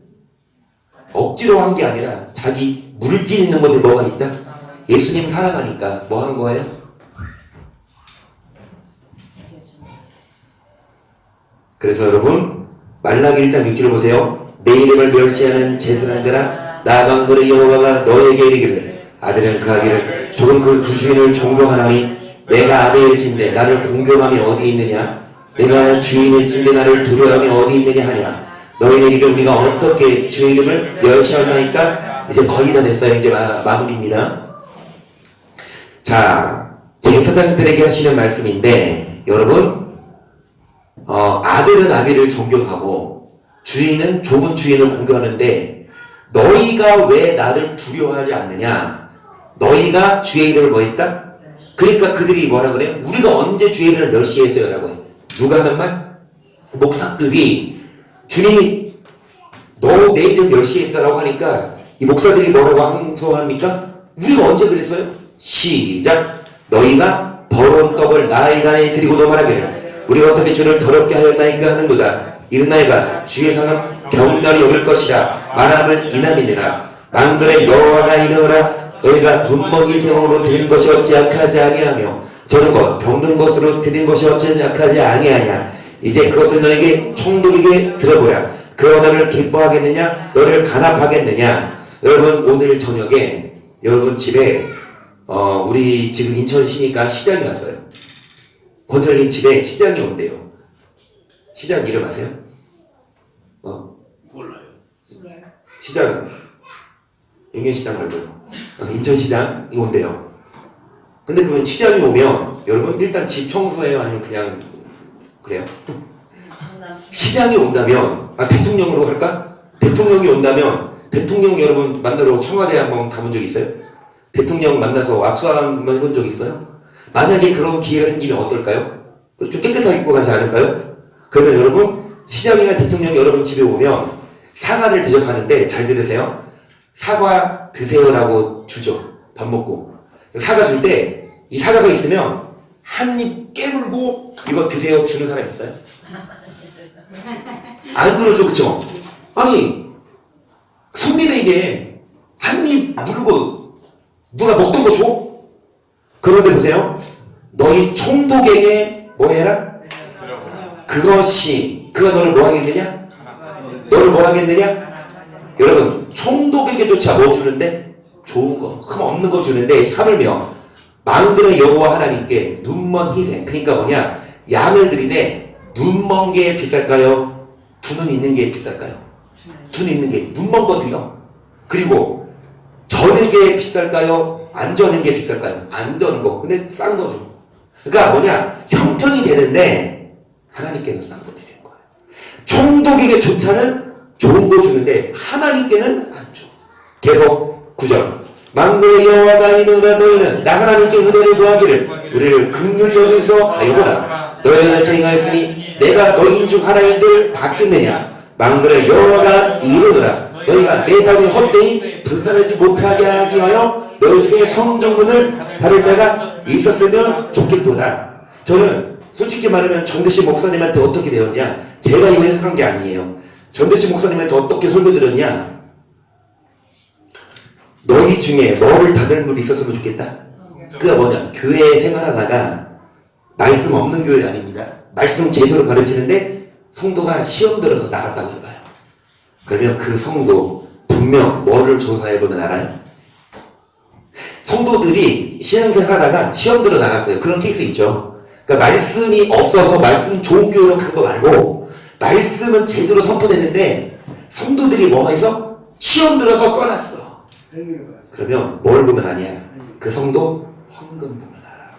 억지로 한 게 아니라 자기 물질 있는 곳에 뭐가 있다? 예수님 사랑하니까 뭐 한 거예요? 그래서 여러분 말라기 1장 6절을 보세요. 내 이름을 멸시하는 제사장들아 나 만군의 여호와가 너에게 이르기를 아들은 그 아기를 조금 그 주인을 존경하나니 내가 아들일진데 나를 공경함이 어디 있느냐. 내가 주인일진데 나를 두려움이 어디 있느냐 하냐. 너희는 이를 우리가 어떻게 주 이름을 멸시하나이까. 이제 거의 다 됐어요. 이제 마무리입니다. 자, 제사장들에게 하시는 말씀인데 여러분 아들은 아비를 존경하고 주인은 좋은 주인을 공경하는데 너희가 왜 나를 두려워하지 않느냐. 너희가 주의 이름을 뭐 했다? 그러니까 그들이 뭐라 그래요? 우리가 언제 주의 이름을 멸시했어요? 라고 해요. 누가 하는 말? 목사급이 주님이 너 내 이름 멸시했어 라고 하니까 이 목사들이 뭐라고 항소합니까? 우리가 언제 그랬어요? 시작. 너희가 더러운 떡을 나의 간에 드리고도 말하기를 우리가 어떻게 주를 더럽게 하였나이까 하는도다. 이르나이가 주의 상은 병렬히 여길 것이라 말함을 이남이니라. 만군의 여호와가 이르노라. 너희가 눈먹이 세움으로 드린 것이 어찌 악하지 아니하며 저는 것 병든 것으로 드린 것이 어찌 악하지 아니하냐. 이제 그것을 너에게 총독에게 들어보라. 그와 너를 기뻐하겠느냐 너를 간합하겠느냐. 여러분 오늘 저녁에 여러분 집에 우리 지금 인천시니까 시장이 왔어요. 권사님 집에 시장이 온대요. 시장 이름 아세요? 몰라요. 시장 영현시장 말고요. 인천시장이 온대요. 근데 그러면 시장이 오면 여러분 일단 집 청소해요? 아니면 그냥 그래요? 시장이 온다면 대통령으로 갈까? 대통령이 온다면 대통령 여러분 만나러 청와대 한번 가본 적 있어요? 대통령 만나서 악수 한번 해본 적 있어요? 만약에 그런 기회가 생기면 어떨까요? 좀 깨끗하게 입고 가지 않을까요? 그러면 여러분 시장이나 대통령이 여러분 집에 오면 사과를 대접하는데 잘 들으세요. 사과 드세요라고 주죠. 밥 먹고 사과 줄 때 이 사과가 있으면 한 입 깨물고 이거 드세요 주는 사람 있어요? 안 그러죠, 그쵸? 아니 손님에게 한 입 물고 누가 먹던 거 줘? 그런데 보세요. 너희 총독에게 뭐 해라? 그가 너를 뭐 하겠느냐? 너를 뭐 하겠느냐? 여러분 총독에게조차 뭐 주는데? 좋은 거, 흠 없는 거 주는데 하물며 만군의 여호와 하나님께 눈먼 희생. 그러니까 뭐냐? 양을 드리되 눈먼 게 비쌀까요? 두 눈 있는 게 비쌀까요? 두 눈 있는 게 눈먼 거 드려. 그리고 저는 게 비쌀까요? 안 저는 게 비쌀까요? 안 저는 거. 근데 싼 거죠. 그러니까 뭐냐? 형편이 되는데 하나님께는 싼 거 드리는 거예요. 총독에게조차는 좋은 거 주는데 하나님께는 안 줘. 계속 9절. 만군의 여호와가 이르노라. 너희는 나 하나님께 은혜를 구하기를 우리를 긍휼히 여기서 하여보라. 너희가 저행하였으니 내가 너희 중 하나인들 바뀌느냐. 만군의 여호와가 이르노라. 너희가 내 답이 헛되이 불쌍하지 못하게 하기 위하여 너희 중에 성정문을 다룰 자가 있었으면 좋겠도다. 저는 솔직히 말하면 정대식 목사님한테 어떻게 배웠냐? 제가 이거 해석한 게 아니에요. 정대식 목사님한테 어떻게 설교 들었냐? 너희 중에 너를 닫을 분이 있었으면 좋겠다. 그가 뭐냐? 교회 생활하다가 말씀 없는 교회 아닙니다. 말씀 제대로 가르치는데 성도가 시험 들어서 나갔다고 해봐요. 그러면 그 성도 분명 뭐를 조사해보면 알아요? 성도들이 신앙생활 하다가 시험 들어 나갔어요. 그런 케이스 있죠. 그러니까 말씀이 없어서 말씀 좋은 교회로 간 거 말고 말씀은 제대로 선포됐는데 성도들이 뭐 해서 시험 들어서 떠났어. 그러면 뭘 보면 아니야? 그 성도 헌금 보면 알아.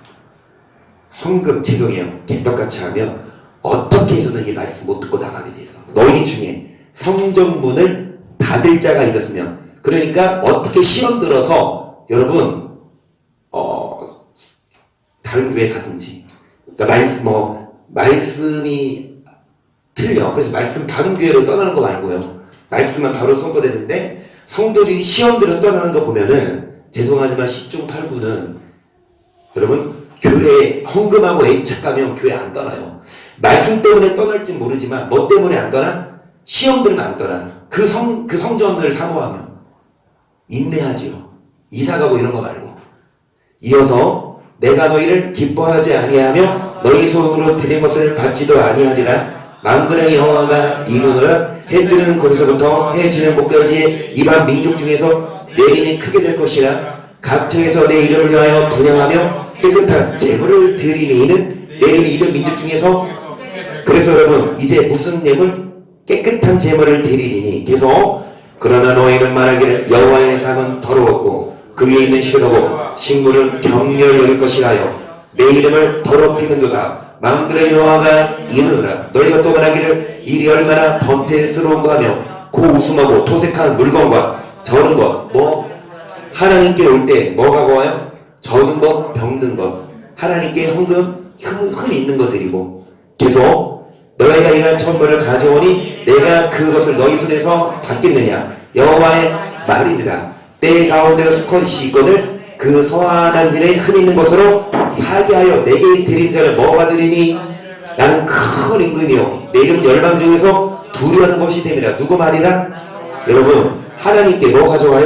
헌금 죄송해요. 개떡같이 하면 어떻게 해서든 이 말씀 못 듣고 나가게 돼서 너희 중에 성전문을 받을 자가 있었으면 그러니까 어떻게 시험 들어서 여러분 다른 교회 가든지 그러니까 말씀이 틀려. 그래서 말씀 바른 교회로 떠나는 거 말고요. 말씀만 바로 선포되는데 성도들이 시험 들어 떠나는 거 보면은 죄송하지만 10중 8구는 여러분 교회 헌금하고 애착하면 교회 안 떠나요. 말씀 때문에 떠날지 모르지만 뭐 때문에 안 떠나? 시험 들면 안 떠나. 그 성전을 사모하면 인내하지요. 이사가고 이런 거 말고. 이어서 내가 너희를 기뻐하지 아니하며 너희 손으로 드린 것을 받지도 아니하리라. 만군의 여호와가 이루노라. 해 뜨는 곳에서부터 해 지는 곳까지 이방 민족 중에서 내림이 크게 될 것이라. 각처에서 내 이름을 위하여 분양하며 깨끗한 제물을 드리니 이는 내림이 이방 민족 중에서 그래서 여러분 이제 무슨 예물? 깨끗한 제물을 드리리니 계속 그러나 너희는 말하기를 여호와의 상은 더러웠고 그 위에 있는 시로고 식물은 경멸 여길 것이라요 내 이름을 더럽히는도다. 만군의 여호와가 이르노라. 너희가 또 말하기를 일이 얼마나 번태스러운가 하며 고웃음하고 토색한 물건과 저는 것 뭐 하나님께 올 때 뭐가 와요? 저는 것 병든 것 하나님께 흠 있는 것 드리고 계속 너희가 이간 천벌을 가져오니 내가 그것을 너희 손에서 받겠느냐 여호와의 말이니라. 때 가운데가 수컷이 있거늘 그 서한한 일에 흠 있는 것으로 사게 하여 내게 드린 자를 뭐가 드리니 나는 큰 임금이요 내 이름은 열방 중에서 두려워하는 것이 됨이라. 누구 말이라? 여러분 하나님께 뭐 가져와요?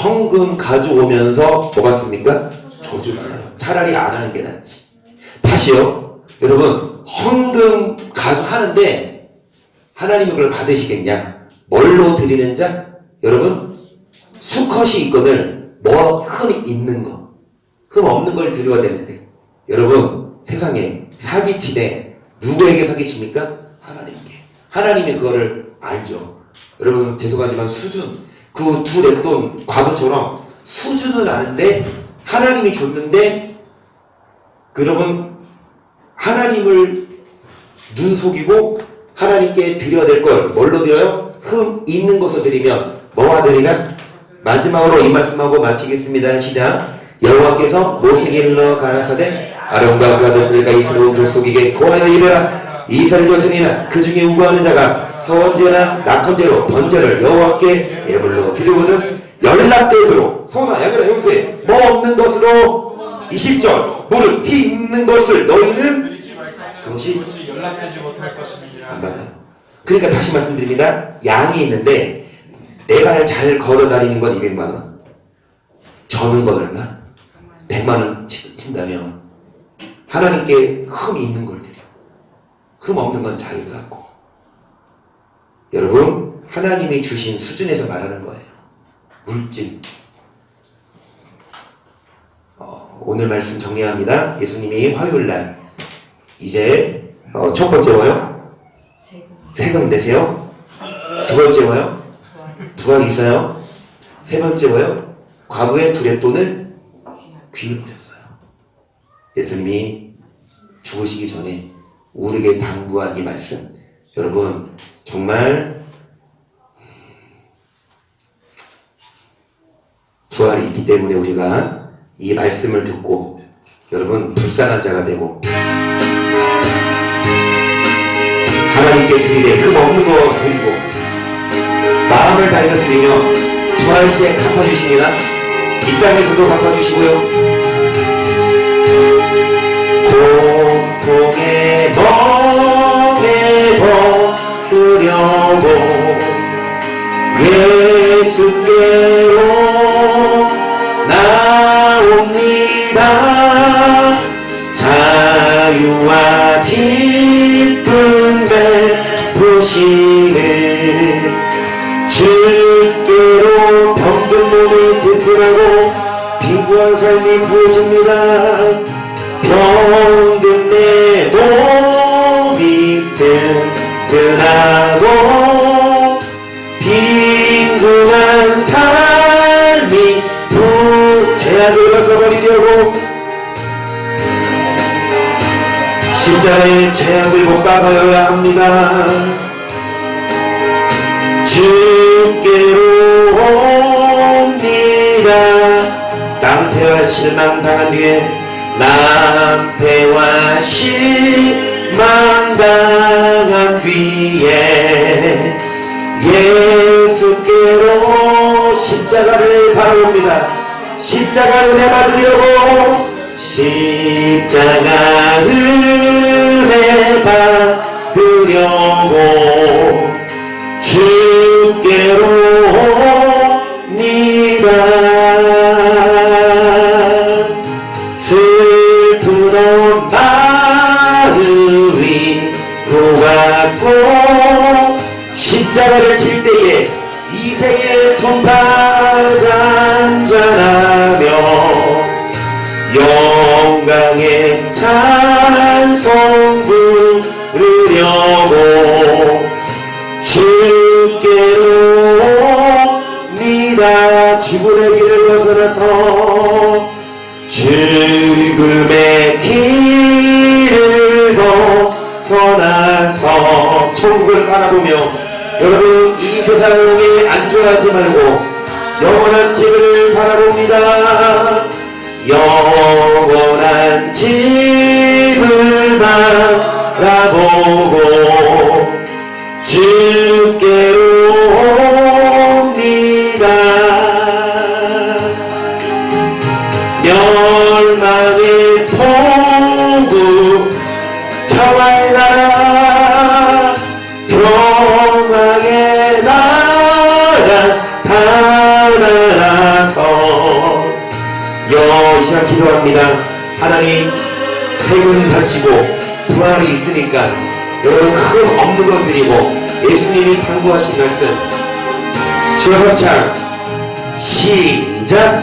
헌금 가져오면서 뭐 같습니까? 저주 받아요. 차라리 안 하는 게 낫지. 다시요. 여러분 헌금 가져하는데 하나님이 그걸 받으시겠냐? 뭘로 드리는 자? 여러분 수컷이 있거늘 뭐 흠이 있는 거 흠 없는 걸 드려야 되는데 여러분 세상에 사기치되 누구에게 사기칩니까? 하나님께. 하나님이 그거를 알죠. 여러분 죄송하지만 수준 그 두 랩돈 과거처럼 수준을 아는데 하나님이 줬는데 여러분 하나님을 눈 속이고 하나님께 드려야 될 걸 뭘로 드려요? 흠 있는 것을 드리면 뭐와 드리나? 마지막으로 이 말씀하고 마치겠습니다. 시작. 여호와께서 모세에게 일러 가라사대 아론과 그 아들들과 이스라엘 족속에게 고하여 이르라. 이스라엘 조선이나 그 중에 우고하는 자가 서원제나 낙헌제로 번제를 여호와께 예물로 드리거든 연락되도록 소나 야그라 용세 뭐 없는 것으로 20절 무릇 희 있는 것을 너희는 그것이 연락되지 못할 것입니다. 안 받아요. 그러니까 다시 말씀드립니다. 양이 있는데 내가 잘 걸어 다니는 건 200만 원. 저는 건 얼마? 100만 원 친다면 하나님께 흠이 있는 걸 드려. 흠 없는 건 자기가 갖고. 여러분 하나님이 주신 수준에서 말하는 거예요. 물질. 오늘 말씀 정리합니다. 예수님이 화요일날 이제 첫 번째 뭐요? 세금 내세요. 두 번째 뭐요? 부활이 있어요. 세 번째 뭐요? 과부의 두레돈을 귀에 버렸어요. 예수님이 죽으시기 전에 우리에게 당부한 이 말씀 여러분 정말 부활이 있기 때문에 우리가 이 말씀을 듣고 여러분 불쌍한 자가 되고 하나님께 드리되 흠 없는 거 드리고 마음을 다해서 드리면 부활 시에 갚아주십니다. 이 땅에서도 갚아주시고요. 고통의 멍에 벗으려고 예수께로 나온 옵니다. 자유와 기쁨 베푸시는 주께로 병든 몸이 튼튼하고 빈구한 삶이 부어집니다. 병든 내 몸이 튼튼하고 빈궁한 삶이 제약을 벗어버리려고 십자가의 제약을 못 박아야 합니다. 주께로 옵니다. 낭패와 실망 당한 뒤에 낭패와 실망 당한 뒤에 예수께로 십자가를 바라봅니다. 십자가 은혜 받으려고 십자가 은혜 받으려고 주께로 옵니다. 슬프던 마음 위로 갖고 십자가를 질 때에 이생의 풍파 잔잔하며 영광의 찬송 부르려고 주께로 옵니다. 죽음의 길을 벗어나서 죽음의 길을 벗어나서 천국을 바라보며 여러분 이 세상에 안주하지 말고 영원한 집을 바라봅니다. 영원한 집을 바라보고 주께로 옵니다. 멸망의 포구 평화의 나라 평화의 나라 달아나서 이 시간 기도합니다. 하나님 세금 바치고 부활이 있으니까 여러분 흠 없는 거 드리고 예수님이 당부하신 말씀 주여 합창 시작.